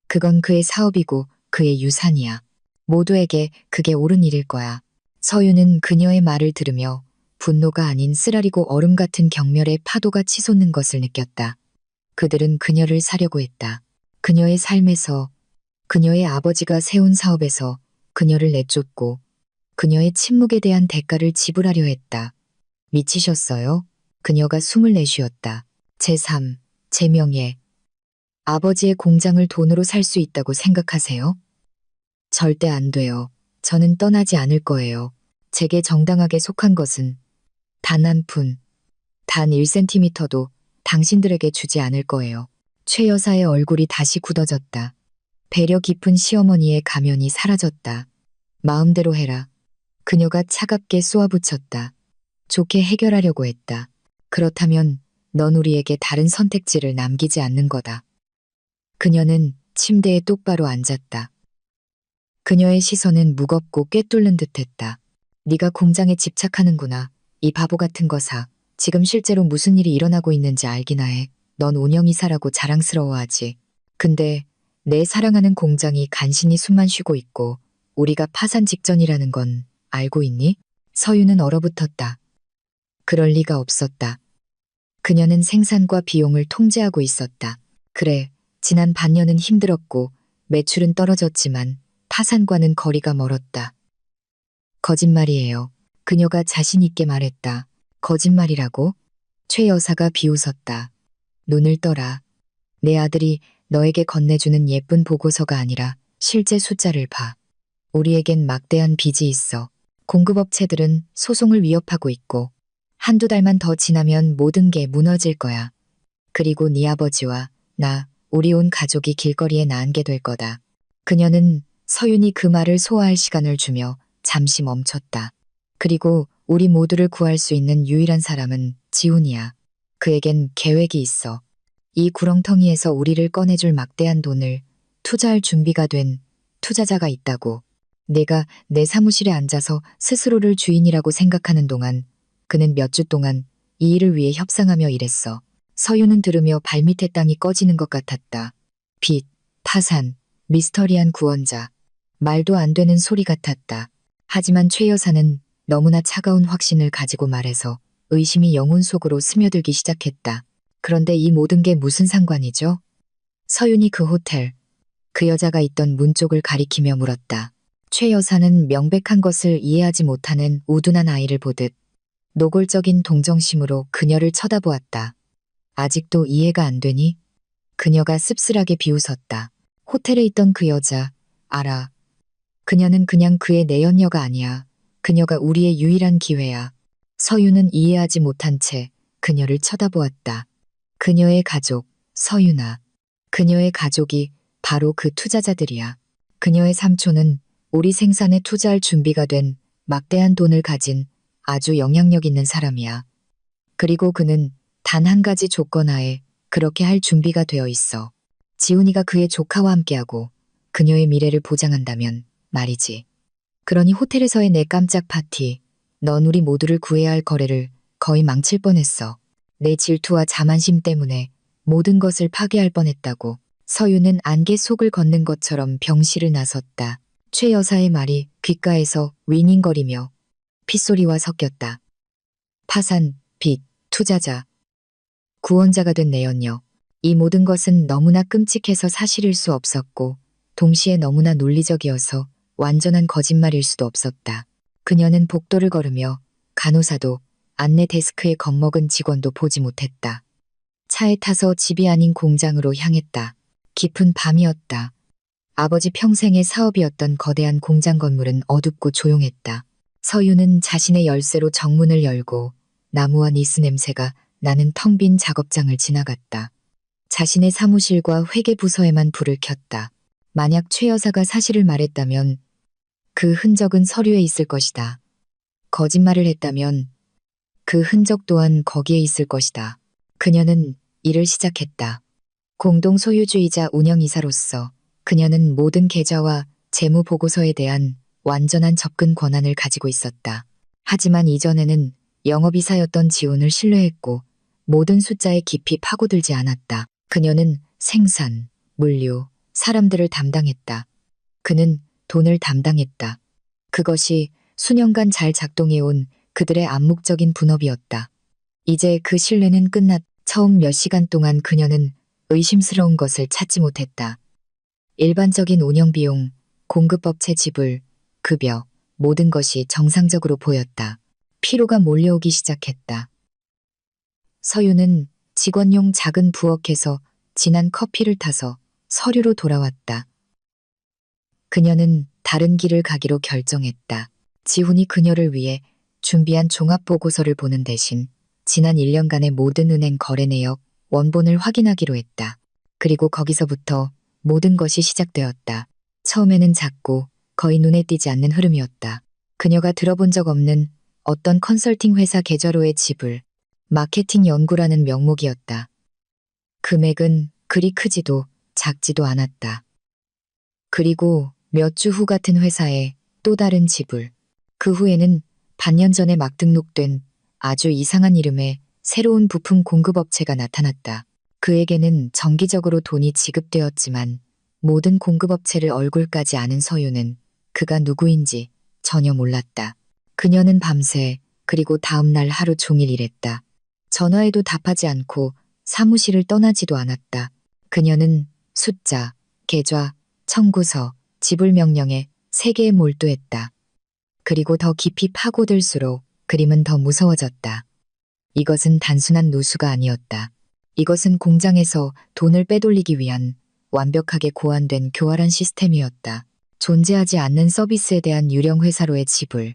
그건 그의 사업이고 그의 유산이야. 모두에게 그게 옳은 일일 거야. 서윤은 그녀의 말을 들으며 분노가 아닌 쓰라리고 얼음 같은 경멸의 파도가 치솟는 것을 느꼈다. 그들은 그녀를 사려고 했다. 그녀의 삶에서, 그녀의 아버지가 세운 사업에서 그녀를 내쫓고 그녀의 침묵에 대한 대가를 지불하려 했다. 미치셨어요? 그녀가 숨을 내쉬었다. 제 삶, 제 명예. 아버지의 공장을 돈으로 살 수 있다고 생각하세요? 절대 안 돼요. 저는 떠나지 않을 거예요. 제게 정당하게 속한 것은 단 한 푼, 단 1cm도 당신들에게 주지 않을 거예요. 최 여사의 얼굴이 다시 굳어졌다. 배려 깊은 시어머니의 가면이 사라졌다. 마음대로 해라. 그녀가 차갑게 쏘아붙였다. 좋게 해결하려고 했다. 그렇다면 넌 우리에게 다른 선택지를 남기지 않는 거다. 그녀는 침대에 똑바로 앉았다. 그녀의 시선은 무겁고 꿰뚫는 듯했다. 네가 공장에 집착하는구나. 이 바보 같은 거사. 지금 실제로 무슨 일이 일어나고 있는지 알기나 해. 넌 운영이사라고 자랑스러워하지. 근데 내 사랑하는 공장이 간신히 숨만 쉬고 있고 우리가 파산 직전이라는 건 알고 있니? 서윤은 얼어붙었다. 그럴 리가 없었다. 그녀는 생산과 비용을 통제하고 있었다. 그래, 지난 반년은 힘들었고 매출은 떨어졌지만 파산과는 거리가 멀었다. 거짓말이에요. 그녀가 자신 있게 말했다. 거짓말이라고? 최 여사가 비웃었다. 눈을 떠라. 내 아들이 너에게 건네주는 예쁜 보고서가 아니라 실제 숫자를 봐. 우리에겐 막대한 빚이 있어. 공급업체들은 소송을 위협하고 있고 한두 달만 더 지나면 모든 게 무너질 거야. 그리고 네 아버지와 나, 우리 온 가족이 길거리에 나앉게 될 거다. 그녀는 서윤이 그 말을 소화할 시간을 주며 잠시 멈췄다. 그리고 우리 모두를 구할 수 있는 유일한 사람은 지훈이야. 그에겐 계획이 있어. 이 구렁텅이에서 우리를 꺼내줄 막대한 돈을 투자할 준비가 된 투자자가 있다고. 내가 내 사무실에 앉아서 스스로를 주인이라고 생각하는 동안 그는 몇 주 동안 이 일을 위해 협상하며 일했어. 서유는 들으며 발밑에 땅이 꺼지는 것 같았다. 빚, 파산, 미스터리한 구원자. 말도 안 되는 소리 같았다. 하지만 최 여사는 너무나 차가운 확신을 가지고 말해서 의심이 영혼 속으로 스며들기 시작했다. 그런데 이 모든 게 무슨 상관이죠? 서윤이 그 호텔, 그 여자가 있던 문 쪽을 가리키며 물었다. 최 여사는 명백한 것을 이해하지 못하는 우둔한 아이를 보듯 노골적인 동정심으로 그녀를 쳐다보았다. 아직도 이해가 안 되니? 그녀가 씁쓸하게 비웃었다. 호텔에 있던 그 여자, 알아. 그녀는 그냥 그의 내연녀가 아니야. 그녀가 우리의 유일한 기회야. 서윤은 이해하지 못한 채 그녀를 쳐다보았다. 그녀의 가족, 서윤아. 그녀의 가족이 바로 그 투자자들이야. 그녀의 삼촌은 우리 생산에 투자할 준비가 된 막대한 돈을 가진 아주 영향력 있는 사람이야. 그리고 그는 단 한 가지 조건 하에 그렇게 할 준비가 되어 있어. 지훈이가 그의 조카와 함께하고 그녀의 미래를 보장한다면 말이지. 그러니 호텔에서의 내 깜짝 파티, 넌 우리 모두를 구해야 할 거래를 거의 망칠 뻔했어. 내 질투와 자만심 때문에 모든 것을 파괴할 뻔했다고. 서유는 안개 속을 걷는 것처럼 병실을 나섰다. 최 여사의 말이 귓가에서 윙윙거리며 핏소리와 섞였다. 파산, 빚, 투자자, 구원자가 된 내연녀. 이 모든 것은 너무나 끔찍해서 사실일 수 없었고 동시에 너무나 논리적이어서 완전한 거짓말일 수도 없었다. 그녀는 복도를 걸으며 간호사도 안내 데스크에 겁먹은 직원도 보지 못했다. 차에 타서 집이 아닌 공장으로 향했다. 깊은 밤이었다. 아버지 평생의 사업이었던 거대한 공장 건물은 어둡고 조용했다. 서유는 자신의 열쇠로 정문을 열고 나무와 니스 냄새가 나는 텅 빈 작업장을 지나갔다. 자신의 사무실과 회계부서에만 불을 켰다. 만약 최 여사가 사실을 말했다면 그 흔적은 서류에 있을 것이다. 거짓말을 했다면 그 흔적 또한 거기에 있을 것이다. 그녀는 일을 시작했다. 공동 소유주의자 운영이사로서 그녀는 모든 계좌와 재무 보고서에 대한 완전한 접근 권한을 가지고 있었다. 하지만 이전에는 영업이사였던 지훈을 신뢰했고 모든 숫자에 깊이 파고들지 않았다. 그녀는 생산, 물류, 사람들을 담당했다. 그는 돈을 담당했다. 그것이 수년간 잘 작동해온 그들의 암묵적인 분업이었다. 이제 그 신뢰는 끝났. 처음 몇 시간 동안 그녀는 의심스러운 것을 찾지 못했다. 일반적인 운영비용, 공급업체 지불, 급여, 모든 것이 정상적으로 보였다. 피로가 몰려오기 시작했다. 서유는 직원용 작은 부엌에서 진한 커피를 타서 서류로 돌아왔다. 그녀는 다른 길을 가기로 결정했다. 지훈이 그녀를 위해 준비한 종합보고서를 보는 대신 지난 1년간의 모든 은행 거래 내역, 원본을 확인하기로 했다. 그리고 거기서부터 모든 것이 시작되었다. 처음에는 작고 거의 눈에 띄지 않는 흐름이었다. 그녀가 들어본 적 없는 어떤 컨설팅 회사 계좌로의 지불, 마케팅 연구라는 명목이었다. 금액은 그리 크지도 작지도 않았다. 그리고 몇 주 후 같은 회사에 또 다른 지불. 그 후에는 반년 전에 막 등록된 아주 이상한 이름의 새로운 부품 공급업체가 나타났다. 그에게는 정기적으로 돈이 지급되었지만 모든 공급업체를 얼굴까지 아는 서유는 그가 누구인지 전혀 몰랐다. 그녀는 밤새 그리고 다음날 하루 종일 일했다. 전화에도 답하지 않고 사무실을 떠나지도 않았다. 그녀는 숫자, 계좌, 청구서, 지불 명령에 세계에 몰두했다. 그리고 더 깊이 파고들수록 그림은 더 무서워졌다. 이것은 단순한 누수가 아니었다. 이것은 공장에서 돈을 빼돌리기 위한 완벽하게 고안된 교활한 시스템이었다. 존재하지 않는 서비스에 대한 유령 회사로의 지불,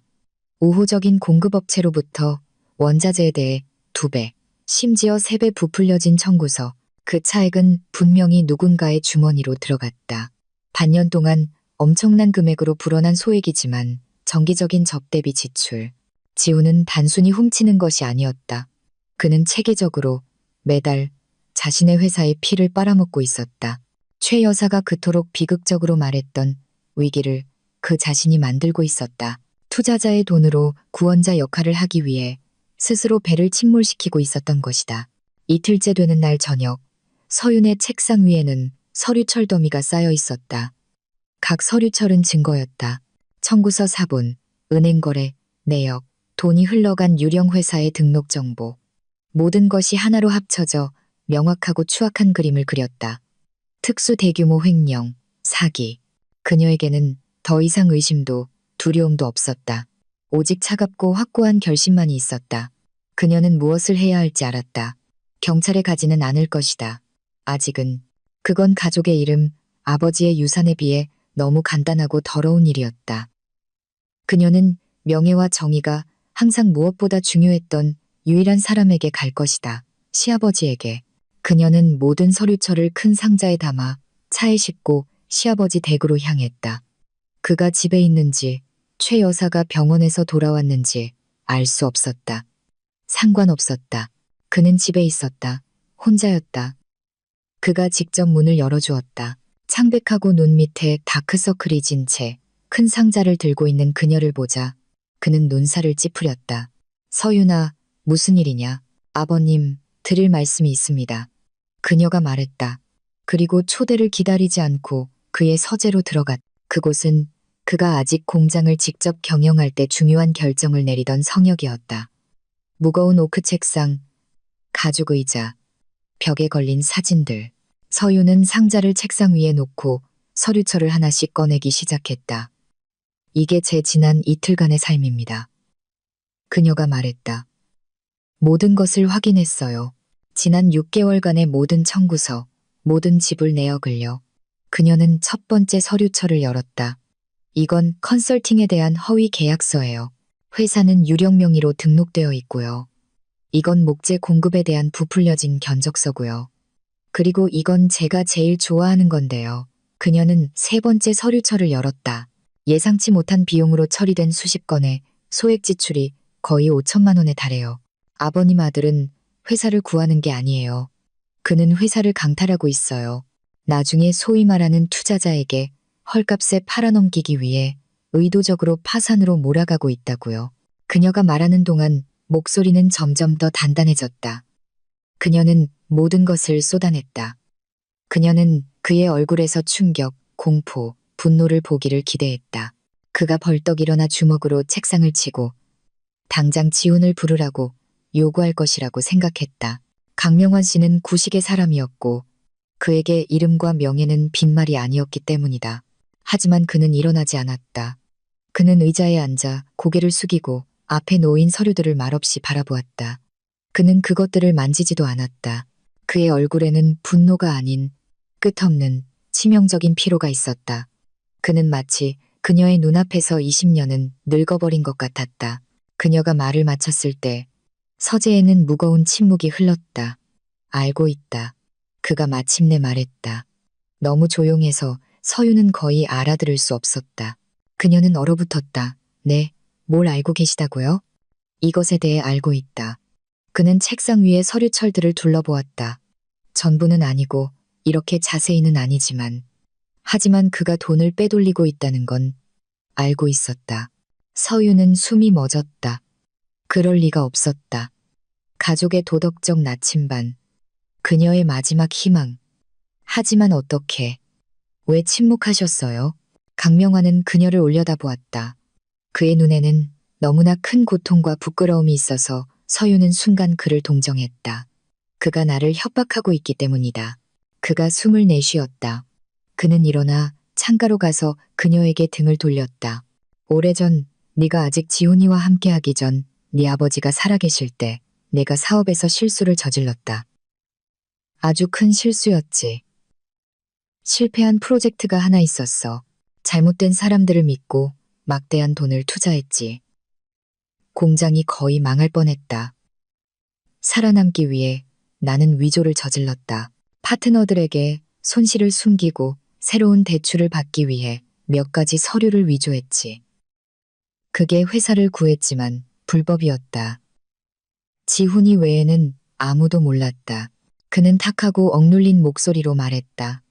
우호적인 공급업체로부터 원자재에 대해 2배, 심지어 3배 부풀려진 청구서, 그 차액은 분명히 누군가의 주머니로 들어갔다. 반년 동안 엄청난 금액으로 불어난 소액이지만 정기적인 접대비 지출. 지훈은 단순히 훔치는 것이 아니었다. 그는 체계적으로 매달 자신의 회사의 피를 빨아먹고 있었다. 최 여사가 그토록 비극적으로 말했던 위기를 그 자신이 만들고 있었다. 투자자의 돈으로 구원자 역할을 하기 위해 스스로 배를 침몰시키고 있었던 것이다. 이틀째 되는 날 저녁, 서윤의 책상 위에는 서류철 더미가 쌓여 있었다. 각 서류철은 증거였다. 청구서 사본, 은행거래, 내역, 돈이 흘러간 유령 회사의 등록 정보. 모든 것이 하나로 합쳐져 명확하고 추악한 그림을 그렸다. 특수 대규모 횡령, 사기. 그녀에게는 더 이상 의심도 두려움도 없었다. 오직 차갑고 확고한 결심만이 있었다. 그녀는 무엇을 해야 할지 알았다. 경찰에 가지는 않을 것이다. 아직은. 그건 가족의 이름, 아버지의 유산에 비해 너무 간단하고 더러운 일이었다. 그녀는 명예와 정의가 항상 무엇보다 중요했던 유일한 사람에게 갈 것이다. 시아버지에게. 그녀는 모든 서류철을 큰 상자에 담아 차에 싣고 시아버지 댁으로 향했다. 그가 집에 있는지, 최 여사가 병원에서 돌아왔는지 알 수 없었다. 상관없었다. 그는 집에 있었다. 혼자였다. 그가 직접 문을 열어주었다. 창백하고 눈 밑에 다크서클이 진 채 큰 상자를 들고 있는 그녀를 보자 그는 눈살을 찌푸렸다. 서윤아, 무슨 일이냐? 아버님, 드릴 말씀이 있습니다. 그녀가 말했다. 그리고 초대를 기다리지 않고 그의 서재로 들어갔다. 그곳은 그가 아직 공장을 직접 경영할 때 중요한 결정을 내리던 성역이었다. 무거운 오크 책상, 가죽 의자, 벽에 걸린 사진들. 서윤은 상자를 책상 위에 놓고 서류철을 하나씩 꺼내기 시작했다. 이게 제 지난 이틀간의 삶입니다. 그녀가 말했다. 모든 것을 확인했어요. 지난 6개월간의 모든 청구서, 모든 지불 내역을요. 그녀는 첫 번째 서류철을 열었다. 이건 컨설팅에 대한 허위 계약서예요. 회사는 유령 명의로 등록되어 있고요. 이건 목재 공급에 대한 부풀려진 견적서고요. 그리고 이건 제가 제일 좋아하는 건데요. 그녀는 세 번째 서류철을 열었다. 예상치 못한 비용으로 처리된 수십 건의 소액 지출이 거의 5천만 원에 달해요. 아버님 아들은 회사를 구하는 게 아니에요. 그는 회사를 강탈하고 있어요. 나중에 소위 말하는 투자자에게 헐값에 팔아넘기기 위해 의도적으로 파산으로 몰아가고 있다고요. 그녀가 말하는 동안 목소리는 점점 더 단단해졌다. 그녀는 모든 것을 쏟아냈다. 그녀는 그의 얼굴에서 충격, 공포, 분노를 보기를 기대했다. 그가 벌떡 일어나 주먹으로 책상을 치고 당장 지훈을 부르라고 요구할 것이라고 생각했다. 강명환 씨는 구식의 사람이었고 그에게 이름과 명예는 빈말이 아니었기 때문이다. 하지만 그는 일어나지 않았다. 그는 의자에 앉아 고개를 숙이고 앞에 놓인 서류들을 말없이 바라보았다. 그는 그것들을 만지지도 않았다. 그의 얼굴에는 분노가 아닌 끝없는 치명적인 피로가 있었다. 그는 마치 그녀의 눈앞에서 20년은 늙어버린 것 같았다. 그녀가 말을 마쳤을 때 서재에는 무거운 침묵이 흘렀다. 알고 있다. 그가 마침내 말했다. 너무 조용해서 서윤은 거의 알아들을 수 없었다. 그녀는 얼어붙었다. 네, 뭘 알고 계시다고요? 이것에 대해 알고 있다. 그는 책상 위에 서류철들을 둘러보았다. 전부는 아니고 이렇게 자세히는 아니지만 하지만 그가 돈을 빼돌리고 있다는 건 알고 있었다. 서윤은 숨이 멎었다. 그럴 리가 없었다. 가족의 도덕적 나침반, 그녀의 마지막 희망. 하지만 어떻게, 왜 침묵하셨어요? 강명환은 그녀를 올려다보았다. 그의 눈에는 너무나 큰 고통과 부끄러움이 있어서 서윤은 순간 그를 동정했다. 그가 나를 협박하고 있기 때문이다. 그가 숨을 내쉬었다. 그는 일어나 창가로 가서 그녀에게 등을 돌렸다. 오래전 네가 아직 지훈이와 함께하기 전 네 아버지가 살아계실 때 내가 사업에서 실수를 저질렀다. 아주 큰 실수였지. 실패한 프로젝트가 하나 있었어. 잘못된 사람들을 믿고 막대한 돈을 투자했지. 공장이 거의 망할 뻔했다. 살아남기 위해 나는 위조를 저질렀다. 파트너들에게 손실을 숨기고 새로운 대출을 받기 위해 몇 가지 서류를 위조했지. 그게 회사를 구했지만 불법이었다. 지훈이 외에는 아무도 몰랐다. 그는 탁하고 억눌린 목소리로 말했다.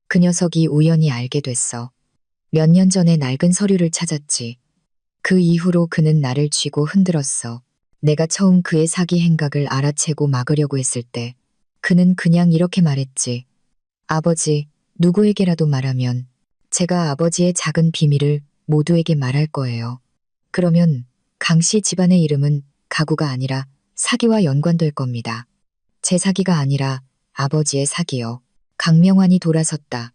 그 녀석이 우연히 알게 됐어. 몇 년 전에 낡은 서류를 찾았지. 그 이후로 그는 나를 쥐고 흔들었어. 내가 처음 그의 사기 행각을 알아채고 막으려고 했을 때 그는 그냥 이렇게 말했지. 아버지, 누구에게라도 말하면 제가 아버지의 작은 비밀을 모두에게 말할 거예요. 그러면 강씨 집안의 이름은 가구가 아니라 사기와 연관될 겁니다. 제 사기가 아니라 아버지의 사기요. 강명환이 돌아섰다.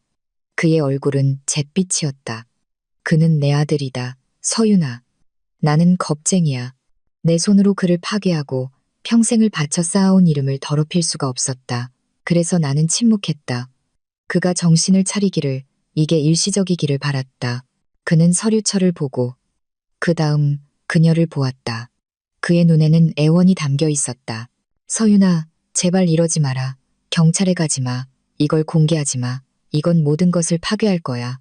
그의 얼굴은 잿빛이었다. 그는 내 아들이다. 서윤아. 나는 겁쟁이야. 내 손으로 그를 파괴하고 평생을 바쳐 쌓아온 이름을 더럽힐 수가 없었다. 그래서 나는 침묵했다. 그가 정신을 차리기를, 이게 일시적이기를 바랐다. 그는 서류철을 보고 그 다음 그녀를 보았다. 그의 눈에는 애원이 담겨 있었다. 서윤아, 제발 이러지 마라. 경찰에 가지 마. 이걸 공개하지 마. 이건 모든 것을 파괴할 거야.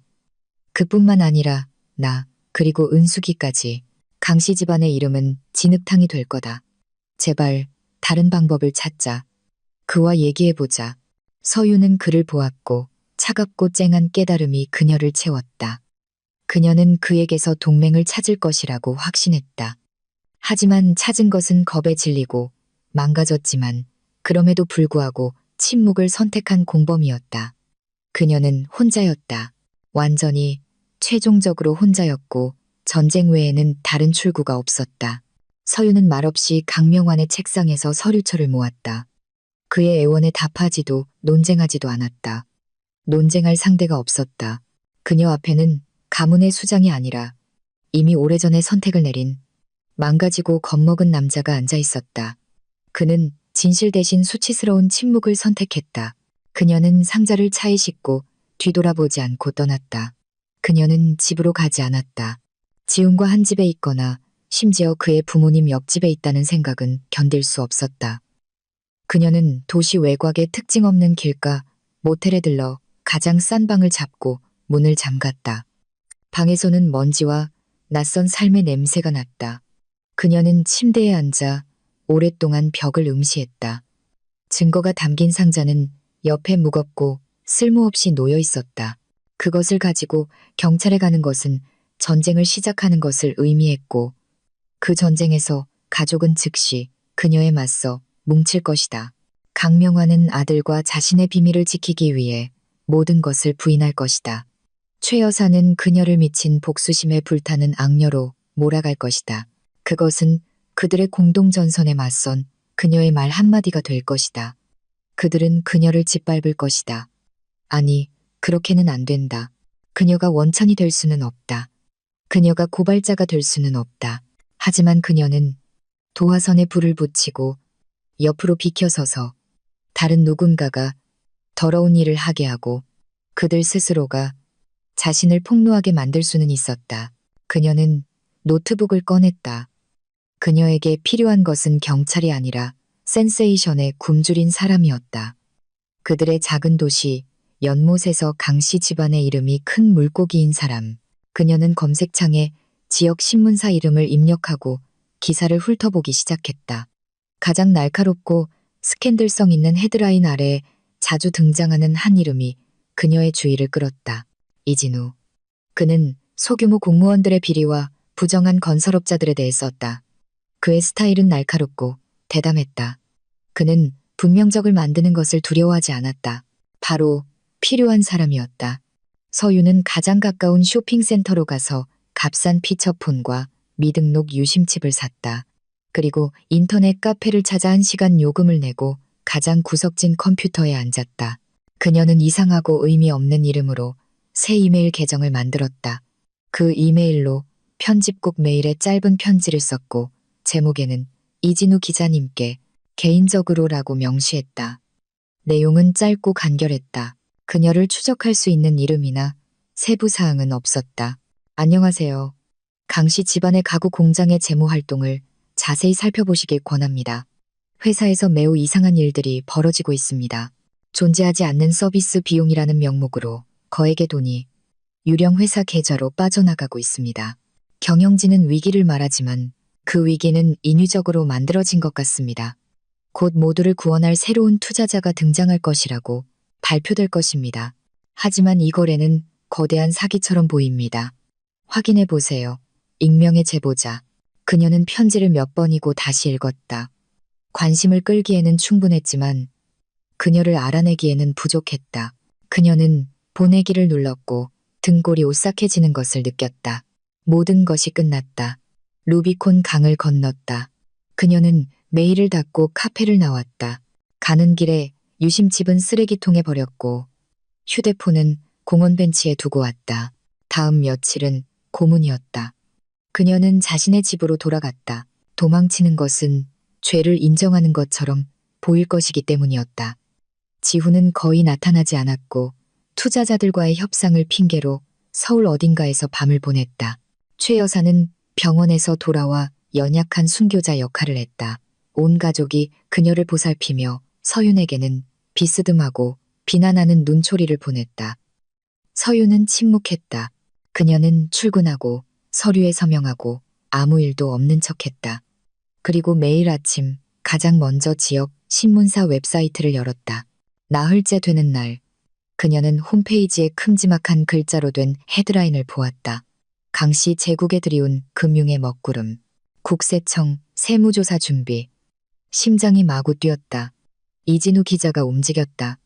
그뿐만 아니라 나, 그리고 은숙이까지. 강씨 집안의 이름은 진흙탕이 될 거다. 제발 다른 방법을 찾자. 그와 얘기해보자. 서유는 그를 보았고 차갑고 쨍한 깨달음이 그녀를 채웠다. 그녀는 그에게서 동맹을 찾을 것이라고 확신했다. 하지만 찾은 것은 겁에 질리고 망가졌지만 그럼에도 불구하고 침묵을 선택한 공범이었다. 그녀는 혼자였다. 완전히 최종적으로 혼자였고 전쟁 외에는 다른 출구가 없었다. 서유는 말없이 강명환의 책상에서 서류철을 모았다. 그의 애원에 답하지도 논쟁하지도 않았다. 논쟁할 상대가 없었다. 그녀 앞에는 가문의 수장이 아니라 이미 오래전에 선택을 내린 망가지고 겁먹은 남자가 앉아 있었다. 그는 진실 대신 수치스러운 침묵을 선택했다. 그녀는 상자를 차에 싣고 뒤돌아보지 않고 떠났다. 그녀는 집으로 가지 않았다. 지훈과 한 집에 있거나 심지어 그의 부모님 옆집에 있다는 생각은 견딜 수 없었다. 그녀는 도시 외곽의 특징 없는 길가 모텔에 들러 가장 싼 방을 잡고 문을 잠갔다. 방에서는 먼지와 낯선 삶의 냄새가 났다. 그녀는 침대에 앉아 오랫동안 벽을 응시했다. 증거가 담긴 상자는 옆에 무겁고 쓸모없이 놓여 있었다. 그것을 가지고 경찰에 가는 것은 전쟁을 시작하는 것을 의미했고 그 전쟁에서 가족은 즉시 그녀에 맞서 뭉칠 것이다. 강명환은 아들과 자신의 비밀을 지키기 위해 모든 것을 부인할 것이다. 최 여사는 그녀를 미친 복수심에 불타는 악녀로 몰아갈 것이다. 그것은 그들의 공동전선에 맞선 그녀의 말 한마디가 될 것이다. 그들은 그녀를 짓밟을 것이다. 아니, 그렇게는 안 된다. 그녀가 원천이 될 수는 없다. 그녀가 고발자가 될 수는 없다. 하지만 그녀는 도화선에 불을 붙이고 옆으로 비켜서서 다른 누군가가 더러운 일을 하게 하고 그들 스스로가 자신을 폭로하게 만들 수는 있었다. 그녀는 노트북을 꺼냈다. 그녀에게 필요한 것은 경찰이 아니라 센세이션에 굶주린 사람이었다. 그들의 작은 도시 연못에서 강씨 집안의 이름이 큰 물고기인 사람. 그녀는 검색창에 지역 신문사 이름을 입력하고 기사를 훑어보기 시작했다. 가장 날카롭고 스캔들성 있는 헤드라인 아래에 자주 등장하는 한 이름이 그녀의 주의를 끌었다. 이진우. 그는 소규모 공무원들의 비리와 부정한 건설업자들에 대해 썼다. 그의 스타일은 날카롭고 대담했다. 그는 분명적을 만드는 것을 두려워하지 않았다. 바로 필요한 사람이었다. 서유는 가장 가까운 쇼핑센터로 가서 값싼 피처폰과 미등록 유심칩을 샀다. 그리고 인터넷 카페를 찾아 1시간 요금을 내고 가장 구석진 컴퓨터에 앉았다. 그녀는 이상하고 의미 없는 이름으로 새 이메일 계정을 만들었다. 그 이메일로 편집국 메일에 짧은 편지를 썼고 제목에는 이진우 기자님께 개인적으로라고 명시했다. 내용은 짧고 간결했다. 그녀를 추적할 수 있는 이름이나 세부 사항은 없었다. 안녕하세요. 강씨 집안의 가구 공장의 재무 활동을 자세히 살펴보시길 권합니다. 회사에서 매우 이상한 일들이 벌어지고 있습니다. 존재하지 않는 서비스 비용이라는 명목으로 거액의 돈이 유령 회사 계좌로 빠져나가고 있습니다. 경영진은 위기를 말하지만 그 위기는 인위적으로 만들어진 것 같습니다. 곧 모두를 구원할 새로운 투자자가 등장할 것이라고 발표될 것입니다. 하지만 이 거래는 거대한 사기처럼 보입니다. 확인해 보세요. 익명의 제보자. 그녀는 편지를 몇 번이고 다시 읽었다. 관심을 끌기에는 충분했지만 그녀를 알아내기에는 부족했다. 그녀는 보내기를 눌렀고 등골이 오싹해지는 것을 느꼈다. 모든 것이 끝났다. 루비콘 강을 건넜다. 그녀는 메일을 닫고 카페를 나왔다. 가는 길에 유심칩은 쓰레기통에 버렸고 휴대폰은 공원 벤치에 두고 왔다. 다음 며칠은 고문이었다. 그녀는 자신의 집으로 돌아갔다. 도망치는 것은 죄를 인정하는 것처럼 보일 것이기 때문이었다. 지훈은 거의 나타나지 않았고 투자자들과의 협상을 핑계로 서울 어딘가에서 밤을 보냈다. 최 여사는 병원에서 돌아와 연약한 순교자 역할을 했다. 온 가족이 그녀를 보살피며 서윤에게는 비스듬하고 비난하는 눈초리를 보냈다. 서윤은 침묵했다. 그녀는 출근하고 서류에 서명하고 아무 일도 없는 척했다. 그리고 매일 아침 가장 먼저 지역 신문사 웹사이트를 열었다. 나흘째 되는 날, 그녀는 홈페이지에 큼지막한 글자로 된 헤드라인을 보았다. 강씨 제국에 들이운 금융의 먹구름. 국세청 세무조사 준비. 심장이 마구 뛰었다. 이진우 기자가 움직였다.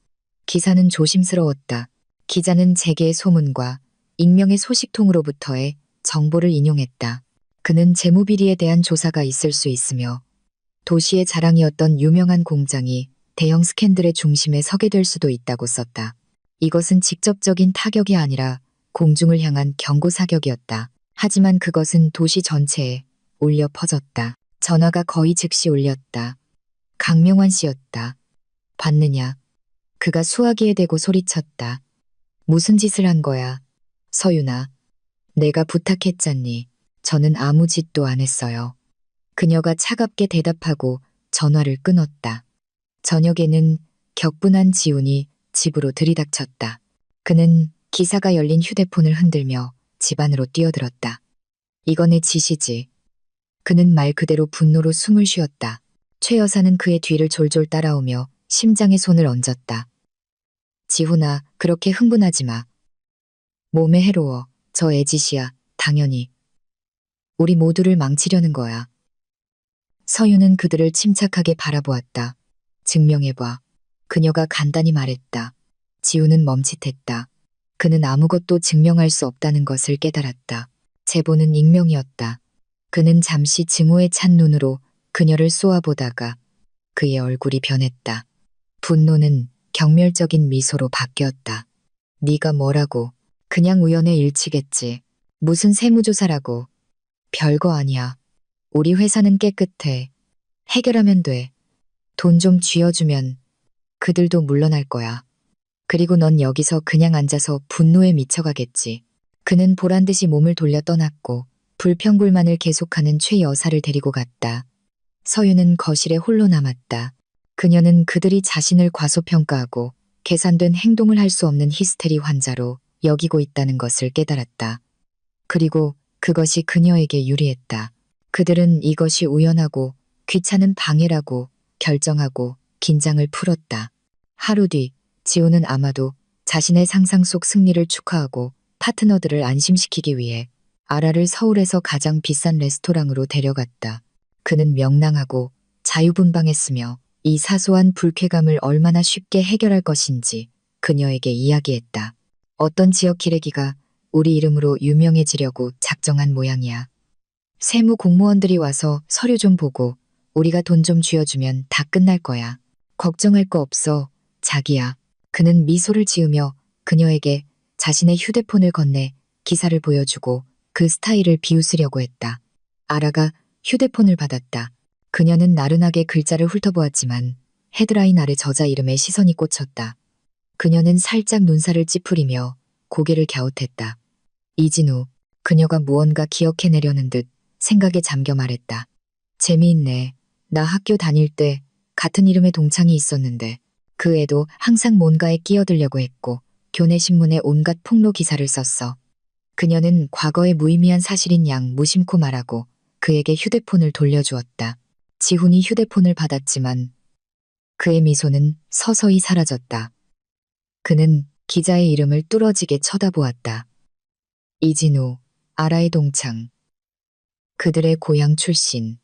기사는 조심스러웠다. 기자는 재계의 소문과 익명의 소식통으로부터의 정보를 인용했다. 그는 재무비리에 대한 조사가 있을 수 있으며 도시의 자랑이었던 유명한 공장이 대형 스캔들의 중심에 서게 될 수도 있다고 썼다. 이것은 직접적인 타격이 아니라 공중을 향한 경고 사격이었다. 하지만 그것은 도시 전체에 울려 퍼졌다. 전화가 거의 즉시 울렸다. 강명환 씨였다. 봤느냐? 그가 수화기에 대고 소리쳤다. 무슨 짓을 한 거야? 서윤아. 내가 부탁했잖니. 저는 아무 짓도 안 했어요. 그녀가 차갑게 대답하고 전화를 끊었다. 저녁에는 격분한 지훈이 집으로 들이닥쳤다. 그는 기사가 열린 휴대폰을 흔들며 집 안으로 뛰어들었다. 이건 내 짓이지. 그는 말 그대로 분노로 숨을 쉬었다. 최 여사는 그의 뒤를 졸졸 따라오며 심장에 손을 얹었다. 지훈아, 그렇게 흥분하지 마. 몸에 해로워. 저 애짓이야. 당연히. 우리 모두를 망치려는 거야. 서윤은 그들을 침착하게 바라보았다. 증명해봐. 그녀가 간단히 말했다. 지훈은 멈칫했다. 그는 아무것도 증명할 수 없다는 것을 깨달았다. 제보는 익명이었다. 그는 잠시 증오에 찬 눈으로 그녀를 쏘아보다가 그의 얼굴이 변했다. 분노는 경멸적인 미소로 바뀌었다. 네가 뭐라고? 그냥 우연의 일치겠지. 무슨 세무조사라고. 별거 아니야. 우리 회사는 깨끗해. 해결하면 돼. 돈 좀 쥐어주면 그들도 물러날 거야. 그리고 넌 여기서 그냥 앉아서 분노에 미쳐가겠지. 그는 보란듯이 몸을 돌려 떠났고 불평불만을 계속하는 최 여사를 데리고 갔다. 서윤은 거실에 홀로 남았다. 그녀는 그들이 자신을 과소평가하고 계산된 행동을 할 수 없는 히스테리 환자로 여기고 있다는 것을 깨달았다. 그리고 그것이 그녀에게 유리했다. 그들은 이것이 우연하고 귀찮은 방해라고 결정하고 긴장을 풀었다. 하루 뒤 지호는 아마도 자신의 상상 속 승리를 축하하고 파트너들을 안심시키기 위해 아라를 서울에서 가장 비싼 레스토랑으로 데려갔다. 그는 명랑하고 자유분방했으며 이 사소한 불쾌감을 얼마나 쉽게 해결할 것인지 그녀에게 이야기했다. 어떤 지역 기레기가 우리 이름으로 유명해지려고 작정한 모양이야. 세무 공무원들이 와서 서류 좀 보고 우리가 돈 좀 쥐어주면 다 끝날 거야. 걱정할 거 없어, 자기야. 그는 미소를 지으며 그녀에게 자신의 휴대폰을 건네 기사를 보여주고 그 스타일을 비웃으려고 했다. 아라가 휴대폰을 받았다. 그녀는 나른하게 글자를 훑어보았지만 헤드라인 아래 저자 이름에 시선이 꽂혔다. 그녀는 살짝 눈살을 찌푸리며 고개를 갸웃했다. 이진우, 그녀가 무언가 기억해내려는 듯 생각에 잠겨 말했다. 재미있네. 나 학교 다닐 때 같은 이름의 동창이 있었는데 그 애도 항상 뭔가에 끼어들려고 했고 교내신문에 온갖 폭로 기사를 썼어. 그녀는 과거의 무의미한 사실인 양 무심코 말하고 그에게 휴대폰을 돌려주었다. 지훈이 휴대폰을 받았지만 그의 미소는 서서히 사라졌다. 그는 기자의 이름을 뚫어지게 쳐다보았다. 이진우, 아라의 동창. 그들의 고향 출신.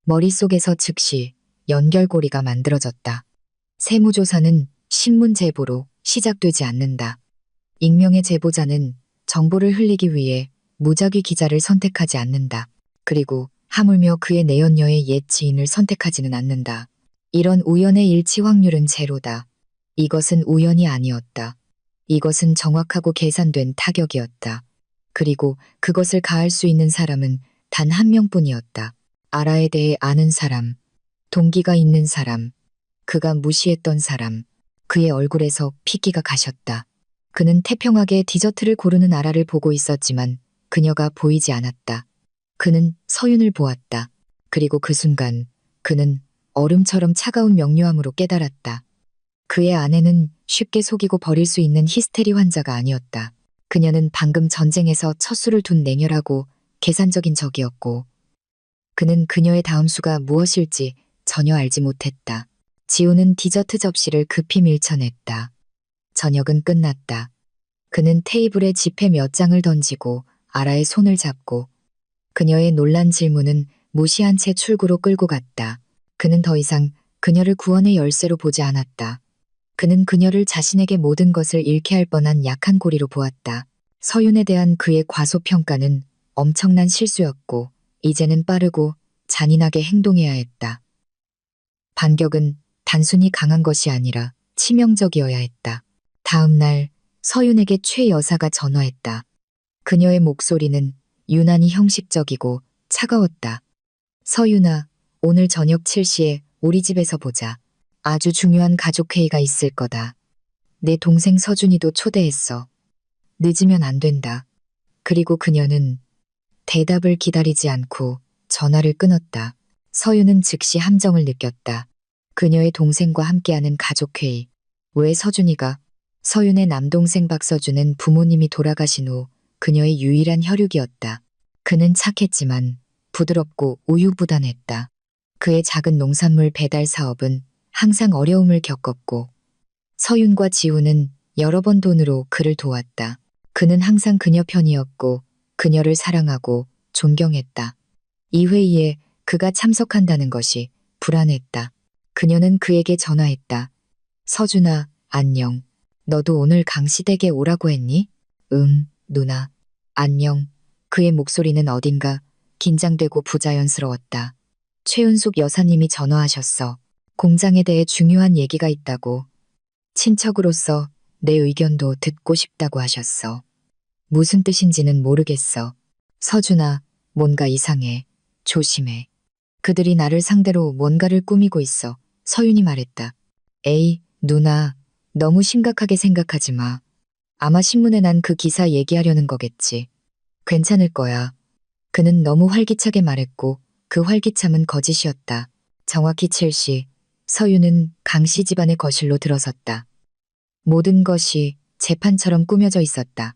머릿속에서 즉시 연결고리가 만들어졌다. 세무조사는 신문 제보로 시작되지 않는다. 익명의 제보자는 정보를 흘리기 위해 무작위 기자를 선택하지 않는다. 그리고 하물며 그의 내연녀의 옛 지인을 선택하지는 않는다. 이런 우연의 일치 확률은 제로다. 이것은 우연이 아니었다. 이것은 정확하고 계산된 타격이었다. 그리고 그것을 가할 수 있는 사람은 단 한 명뿐이었다. 아라에 대해 아는 사람, 동기가 있는 사람, 그가 무시했던 사람. 그의 얼굴에서 핏기가 가셨다. 그는 태평하게 디저트를 고르는 아라를 보고 있었지만 그녀가 보이지 않았다. 그는 서윤을 보았다. 그리고 그 순간 그는 얼음처럼 차가운 명료함으로 깨달았다. 그의 아내는 쉽게 속이고 버릴 수 있는 히스테리 환자가 아니었다. 그녀는 방금 전쟁에서 첫 수를 둔 냉혈하고 계산적인 적이었고 그는 그녀의 다음 수가 무엇일지 전혀 알지 못했다. 지우는 디저트 접시를 급히 밀쳐냈다. 저녁은 끝났다. 그는 테이블에 지폐 몇 장을 던지고 아라의 손을 잡고 그녀의 놀란 질문은 무시한 채 출구로 끌고 갔다. 그는 더 이상 그녀를 구원의 열쇠로 보지 않았다. 그는 그녀를 자신에게 모든 것을 잃게 할 뻔한 약한 고리로 보았다. 서윤에 대한 그의 과소평가는 엄청난 실수였고 이제는 빠르고 잔인하게 행동해야 했다. 반격은 단순히 강한 것이 아니라 치명적이어야 했다. 다음 날 서윤에게 최 여사가 전화했다. 그녀의 목소리는 유난히 형식적이고 차가웠다. 서윤아, 오늘 저녁 7시에 우리 집에서 보자. 아주 중요한 가족회의가 있을 거다. 내 동생 서준이도 초대했어. 늦으면 안 된다. 그리고 그녀는 대답을 기다리지 않고 전화를 끊었다. 서윤은 즉시 함정을 느꼈다. 그녀의 동생과 함께하는 가족회의. 왜 서준이가? 서윤의 남동생 박서준은 부모님이 돌아가신 후 그녀의 유일한 혈육이었다. 그는 착했지만 부드럽고 우유부단했다. 그의 작은 농산물 배달 사업은 항상 어려움을 겪었고 서윤과 지우는 여러 번 돈으로 그를 도왔다. 그는 항상 그녀 편이었고 그녀를 사랑하고 존경했다. 이 회의에 그가 참석한다는 것이 불안했다. 그녀는 그에게 전화했다. 서준아, 안녕. 너도 오늘 강시댁에 오라고 했니? 누나. 안녕. 그의 목소리는 어딘가 긴장되고 부자연스러웠다. 최은숙 여사님이 전화하셨어. 공장에 대해 중요한 얘기가 있다고. 친척으로서 내 의견도 듣고 싶다고 하셨어. 무슨 뜻인지는 모르겠어. 서준아, 뭔가 이상해. 조심해. 그들이 나를 상대로 뭔가를 꾸미고 있어. 서윤이 말했다. 에이, 누나, 너무 심각하게 생각하지 마. 아마 신문에 난 그 기사 얘기하려는 거겠지. 괜찮을 거야. 그는 너무 활기차게 말했고 그 활기참은 거짓이었다. 정확히 7시, 서윤은 강씨 집안의 거실로 들어섰다. 모든 것이 재판처럼 꾸며져 있었다.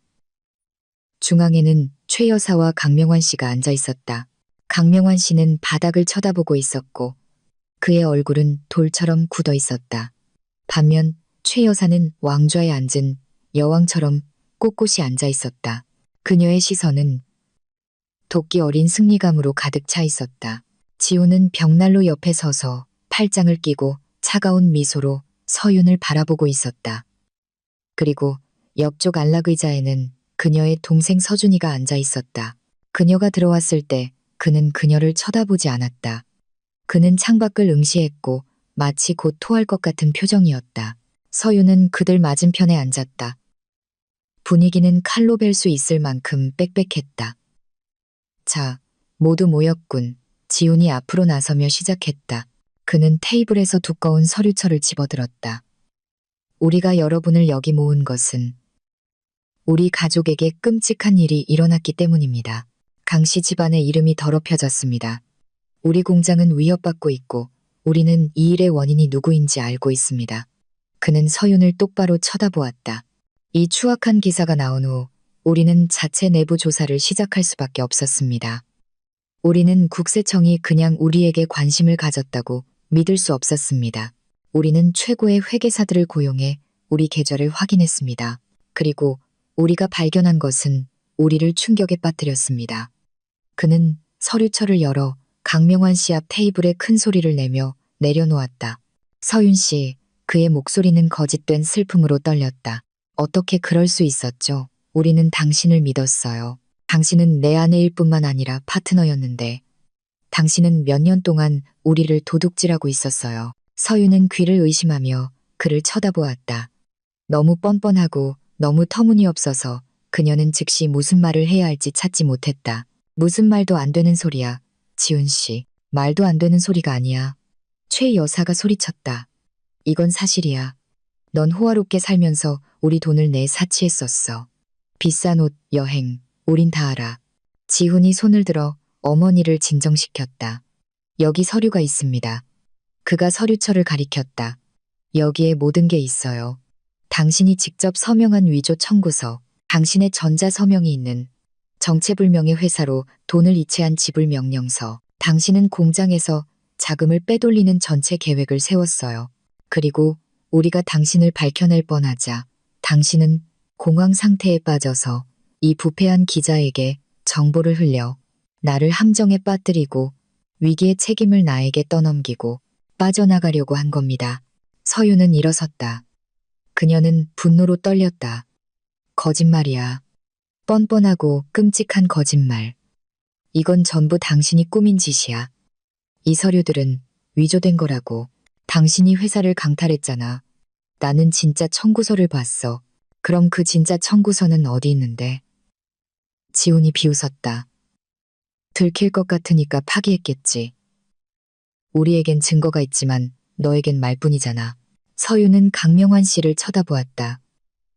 중앙에는 최 여사와 강명환 씨가 앉아 있었다. 강명환 씨는 바닥을 쳐다보고 있었고 그의 얼굴은 돌처럼 굳어 있었다. 반면 최 여사는 왕좌에 앉은 여왕처럼 꼿꼿이 앉아 있었다. 그녀의 시선은 도끼 어린 승리감으로 가득 차 있었다. 지우는 벽난로 옆에 서서 팔짱을 끼고 차가운 미소로 서윤을 바라보고 있었다. 그리고 옆쪽 안락의자에는 그녀의 동생 서준이가 앉아 있었다. 그녀가 들어왔을 때 그는 그녀를 쳐다보지 않았다. 그는 창밖을 응시했고 마치 곧 토할 것 같은 표정이었다. 서윤은 그들 맞은편에 앉았다. 분위기는 칼로 벨 수 있을 만큼 빽빽했다. 자, 모두 모였군. 지훈이 앞으로 나서며 시작했다. 그는 테이블에서 두꺼운 서류철을 집어들었다. 우리가 여러분을 여기 모은 것은 우리 가족에게 끔찍한 일이 일어났기 때문입니다. 강씨 집안의 이름이 더럽혀졌습니다. 우리 공장은 위협받고 있고 우리는 이 일의 원인이 누구인지 알고 있습니다. 그는 서윤을 똑바로 쳐다보았다. 이 추악한 기사가 나온 후 우리는 자체 내부 조사를 시작할 수밖에 없었습니다. 우리는 국세청이 그냥 우리에게 관심을 가졌다고 믿을 수 없었습니다. 우리는 최고의 회계사들을 고용해 우리 계좌를 확인했습니다. 그리고 우리가 발견한 것은 우리를 충격에 빠뜨렸습니다. 그는 서류철을 열어 강명환 씨 앞 테이블에 큰 소리를 내며 내려놓았다. 서윤 씨, 그의 목소리는 거짓된 슬픔으로 떨렸다. 어떻게 그럴 수 있었죠? 우리는 당신을 믿었어요. 당신은 내 아내일 뿐만 아니라 파트너였는데 당신은 몇 년 동안 우리를 도둑질하고 있었어요. 서윤은 귀를 의심하며 그를 쳐다보았다. 너무 뻔뻔하고 너무 터무니없어서 그녀는 즉시 무슨 말을 해야 할지 찾지 못했다. 무슨 말도 안 되는 소리야. 지훈 씨, 말도 안 되는 소리가 아니야. 최 여사가 소리쳤다. 이건 사실이야. 넌 호화롭게 살면서 우리 돈을 내 사치했었어. 비싼 옷, 여행, 우린 다 알아. 지훈이 손을 들어 어머니를 진정시켰다. 여기 서류가 있습니다. 그가 서류철을 가리켰다. 여기에 모든 게 있어요. 당신이 직접 서명한 위조 청구서, 당신의 전자 서명이 있는 정체불명의 회사로 돈을 이체한 지불 명령서, 당신은 공장에서 자금을 빼돌리는 전체 계획을 세웠어요. 그리고 우리가 당신을 밝혀낼 뻔하자 당신은 공황 상태에 빠져서 이 부패한 기자에게 정보를 흘려 나를 함정에 빠뜨리고 위기의 책임을 나에게 떠넘기고 빠져나가려고 한 겁니다. 서윤은 일어섰다. 그녀는 분노로 떨렸다. 거짓말이야. 뻔뻔하고 끔찍한 거짓말. 이건 전부 당신이 꾸민 짓이야. 이 서류들은 위조된 거라고. 당신이 회사를 강탈했잖아. 나는 진짜 청구서를 봤어. 그럼 그 진짜 청구서는 어디 있는데? 지훈이 비웃었다. 들킬 것 같으니까 파기했겠지. 우리에겐 증거가 있지만 너에겐 말뿐이잖아. 서윤은 강명환 씨를 쳐다보았다.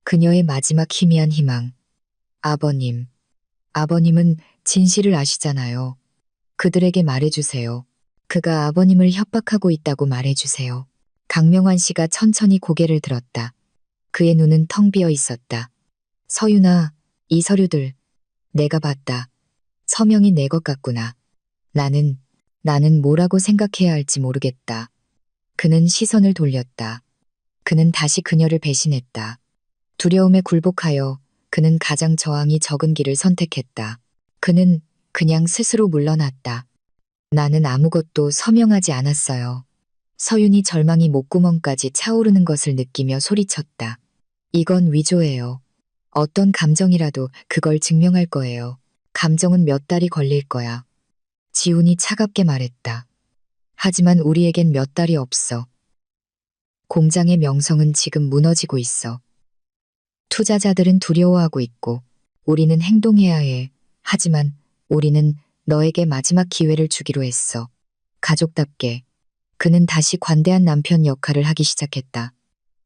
그녀의 마지막 희미한 희망. 아버님. 아버님은 진실을 아시잖아요. 그들에게 말해주세요. 그가 아버님을 협박하고 있다고 말해주세요. 강명환 씨가 천천히 고개를 들었다. 그의 눈은 텅 비어 있었다. 서윤아, 이 서류들 내가 봤다. 서명이 내 것 같구나. 나는 뭐라고 생각해야 할지 모르겠다. 그는 시선을 돌렸다. 그는 다시 그녀를 배신했다. 두려움에 굴복하여 그는 가장 저항이 적은 길을 선택했다. 그는 그냥 스스로 물러났다. 나는 아무것도 서명하지 않았어요. 서윤이 절망이 목구멍까지 차오르는 것을 느끼며 소리쳤다. 이건 위조예요. 어떤 감정이라도 그걸 증명할 거예요. 감정은 몇 달이 걸릴 거야. 지훈이 차갑게 말했다. 하지만 우리에겐 몇 달이 없어. 공장의 명성은 지금 무너지고 있어. 투자자들은 두려워하고 있고 우리는 행동해야 해. 하지만 우리는 너에게 마지막 기회를 주기로 했어. 가족답게. 그는 다시 관대한 남편 역할을 하기 시작했다.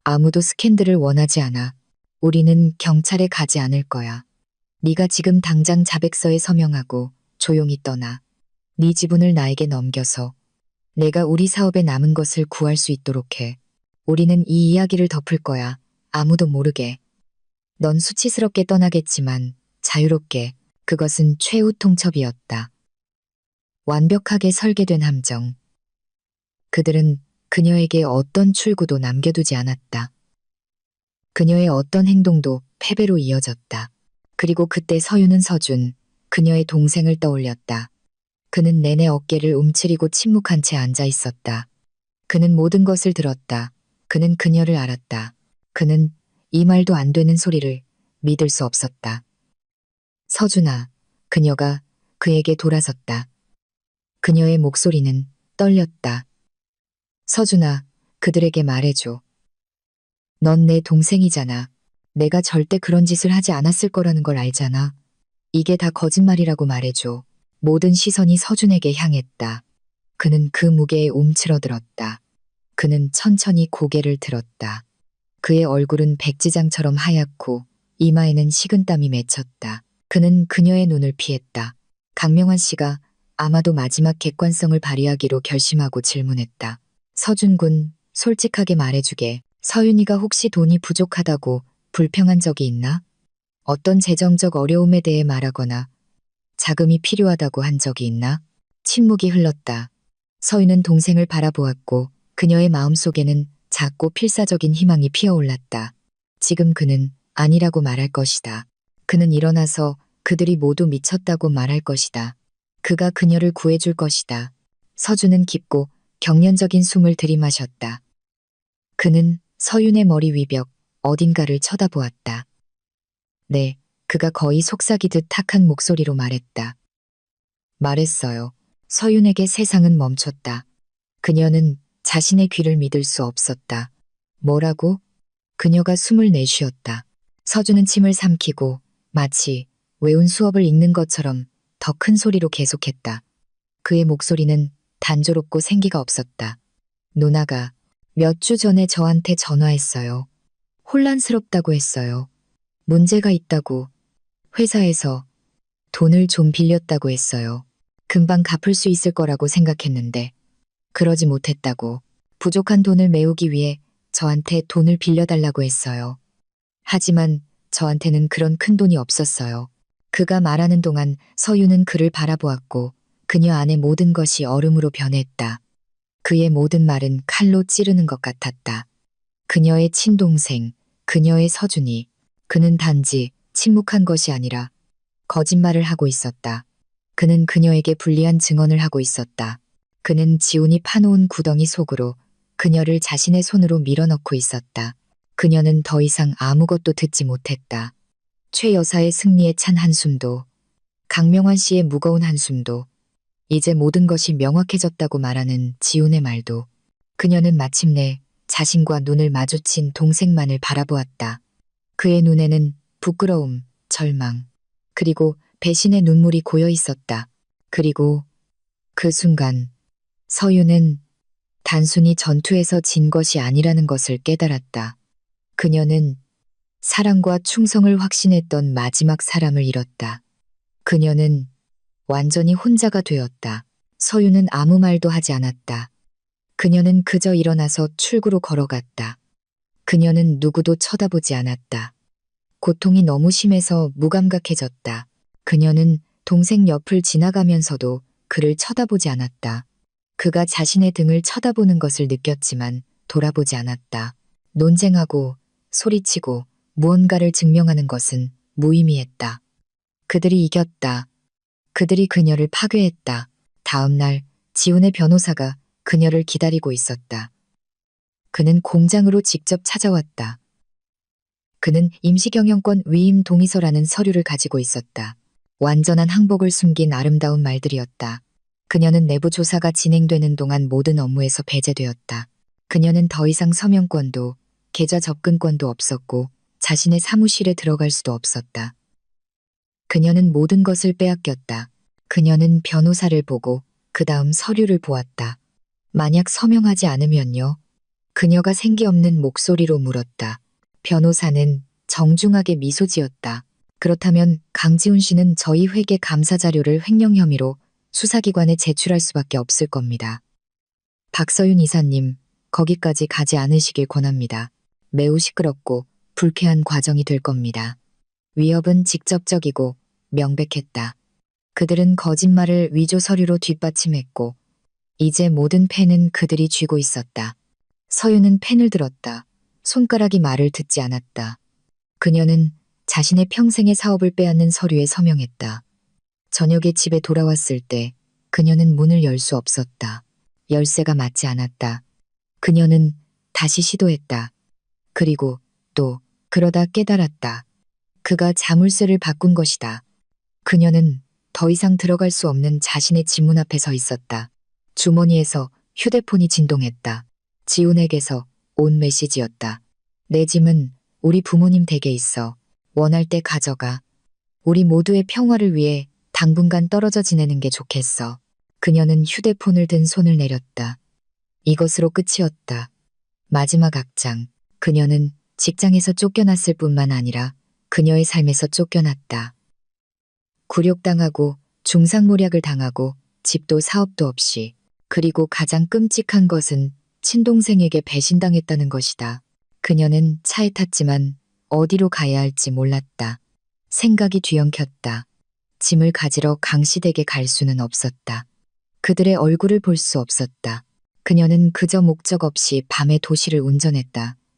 아무도 스캔들을 원하지 않아. 우리는 경찰에 가지 않을 거야. 네가 지금 당장 자백서에 서명하고 조용히 떠나. 네 지분을 나에게 넘겨서 내가 우리 사업에 남은 것을 구할 수 있도록 해. 우리는 이 이야기를 덮을 거야. 아무도 모르게. 넌 수치스럽게 떠나겠지만 자유롭게. 그것은 최후 통첩이었다. 완벽하게 설계된 함정. 그들은 그녀에게 어떤 출구도 남겨두지 않았다. 그녀의 어떤 행동도 패배로 이어졌다. 그리고 그때 서윤은 서준, 그녀의 동생을 떠올렸다. 그는 내내 어깨를 움츠리고 침묵한 채 앉아 있었다. 그는 모든 것을 들었다. 그는 그녀를 알았다. 그는 이 말도 안 되는 소리를 믿을 수 없었다. 서준아, 그녀가 그에게 돌아섰다. 그녀의 목소리는 떨렸다. 서준아, 그들에게 말해줘. 넌 내 동생이잖아. 내가 절대 그런 짓을 하지 않았을 거라는 걸 알잖아. 이게 다 거짓말이라고 말해줘. 모든 시선이 서준에게 향했다. 그는 그 무게에 움츠러들었다. 그는 천천히 고개를 들었다. 그의 얼굴은 백지장처럼 하얗고 이마에는 식은땀이 맺혔다. 그는 그녀의 눈을 피했다. 강명환 씨가 아마도 마지막 객관성을 발휘하기로 결심하고 질문했다. 서준 군, 솔직하게 말해주게. 서윤이가 혹시 돈이 부족하다고 불평한 적이 있나? 어떤 재정적 어려움에 대해 말하거나 자금이 필요하다고 한 적이 있나? 침묵이 흘렀다. 서윤은 동생을 바라보았고 그녀의 마음속에는 작고 필사적인 희망이 피어올랐다. 지금 그는 아니라고 말할 것이다. 그는 일어나서 그들이 모두 미쳤다고 말할 것이다. 그가 그녀를 구해줄 것이다. 서준은 깊고 경련적인 숨을 들이마셨다. 그는 서윤의 머리 위벽 어딘가를 쳐다보았다. 네, 그가 거의 속삭이듯 탁한 목소리로 말했다. 말했어요. 서윤에게 세상은 멈췄다. 그녀는 자신의 귀를 믿을 수 없었다. 뭐라고? 그녀가 숨을 내쉬었다. 서준은 침을 삼키고 마치 외운 수업을 읽는 것처럼 더 큰 소리로 계속했다. 그의 목소리는 단조롭고 생기가 없었다. 누나가 몇 주 전에 저한테 전화했어요. 혼란스럽다고 했어요. 문제가 있다고. 회사에서 돈을 좀 빌렸다고 했어요. 금방 갚을 수 있을 거라고 생각했는데 그러지 못했다고. 부족한 돈을 메우기 위해 저한테 돈을 빌려달라고 했어요. 하지만 저한테는 그런 큰 돈이 없었어요. 그가 말하는 동안 서유는 그를 바라보았고 그녀 안의 모든 것이 얼음으로 변했다. 그의 모든 말은 칼로 찌르는 것 같았다. 그녀의 친동생, 그녀의 서준이, 그는 단지 침묵한 것이 아니라 거짓말을 하고 있었다. 그는 그녀에게 불리한 증언을 하고 있었다. 그는 지훈이 파놓은 구덩이 속으로 그녀를 자신의 손으로 밀어넣고 있었다. 그녀는 더 이상 아무것도 듣지 못했다. 최 여사의 승리에 찬 한숨도, 강명환 씨의 무거운 한숨도, 이제 모든 것이 명확해졌다고 말하는 지훈의 말도, 그녀는 마침내 자신과 눈을 마주친 동생만을 바라보았다. 그의 눈에는 부끄러움, 절망, 그리고 배신의 눈물이 고여 있었다. 그리고 그 순간 서유는 단순히 전투에서 진 것이 아니라는 것을 깨달았다. 그녀는 사랑과 충성을 확신했던 마지막 사람을 잃었다. 그녀는 완전히 혼자가 되었다. 서유는 아무 말도 하지 않았다. 그녀는 그저 일어나서 출구로 걸어갔다. 그녀는 누구도 쳐다보지 않았다. 고통이 너무 심해서 무감각해졌다. 그녀는 동생 옆을 지나가면서도 그를 쳐다보지 않았다. 그가 자신의 등을 쳐다보는 것을 느꼈지만 돌아보지 않았다. 논쟁하고 소리치고 무언가를 증명하는 것은 무의미했다. 그들이 이겼다. 그들이 그녀를 파괴했다. 다음 날 지훈의 변호사가 그녀를 기다리고 있었다. 그는 공장으로 직접 찾아왔다. 그는 임시경영권 위임 동의서라는 서류를 가지고 있었다. 완전한 항복을 숨긴 아름다운 말들이었다. 그녀는 내부 조사가 진행되는 동안 모든 업무에서 배제되었다. 그녀는 더 이상 서명권도 계좌 접근권도 없었고 자신의 사무실에 들어갈 수도 없었다. 그녀는 모든 것을 빼앗겼다. 그녀는 변호사를 보고 그 다음 서류를 보았다. 만약 서명하지 않으면요? 그녀가 생기 없는 목소리로 물었다. 변호사는 정중하게 미소 지었다. 그렇다면 강지훈 씨는 저희 회계 감사 자료를 횡령 혐의로 수사기관에 제출할 수밖에 없을 겁니다. 박서윤 이사님, 거기까지 가지 않으시길 권합니다. 매우 시끄럽고 불쾌한 과정이 될 겁니다. 위협은 직접적이고 명백했다. 그들은 거짓말을 위조 서류로 뒷받침했고 이제 모든 펜은 그들이 쥐고 있었다. 서윤은 펜을 들었다. 손가락이 말을 듣지 않았다. 그녀는 자신의 평생의 사업을 빼앗는 서류에 서명했다. 저녁에 집에 돌아왔을 때 그녀는 문을 열 수 없었다. 열쇠가 맞지 않았다. 그녀는 다시 시도했다. 그리고 또 그러다 깨달았다. 그가 자물쇠를 바꾼 것이다. 그녀는 더 이상 들어갈 수 없는 자신의 집문 앞에 서 있었다. 주머니에서 휴대폰이 진동했다. 지훈에게서 온 메시지였다. 내 짐은 우리 부모님 댁에 있어. 원할 때 가져가. 우리 모두의 평화를 위해 당분간 떨어져 지내는 게 좋겠어. 그녀는 휴대폰을 든 손을 내렸다. 이것으로 끝이었다. 마지막 악장. 그녀는 직장에서 쫓겨났을 뿐만 아니라 그녀의 삶에서 쫓겨났다. 굴욕당하고 중상모략을 당하고 집도 사업도 없이, 그리고 가장 끔찍한 것은 친동생에게 배신당했다는 것이다. 그녀는 차에 탔지만 어디로 가야 할지 몰랐다. 생각이 뒤엉켰다. 짐을 가지러 강시댁에 갈 수는 없었다. 그들의 얼굴을 볼 수 없었다. 그녀는 그저 목적 없이 밤에 도시를 운전했다.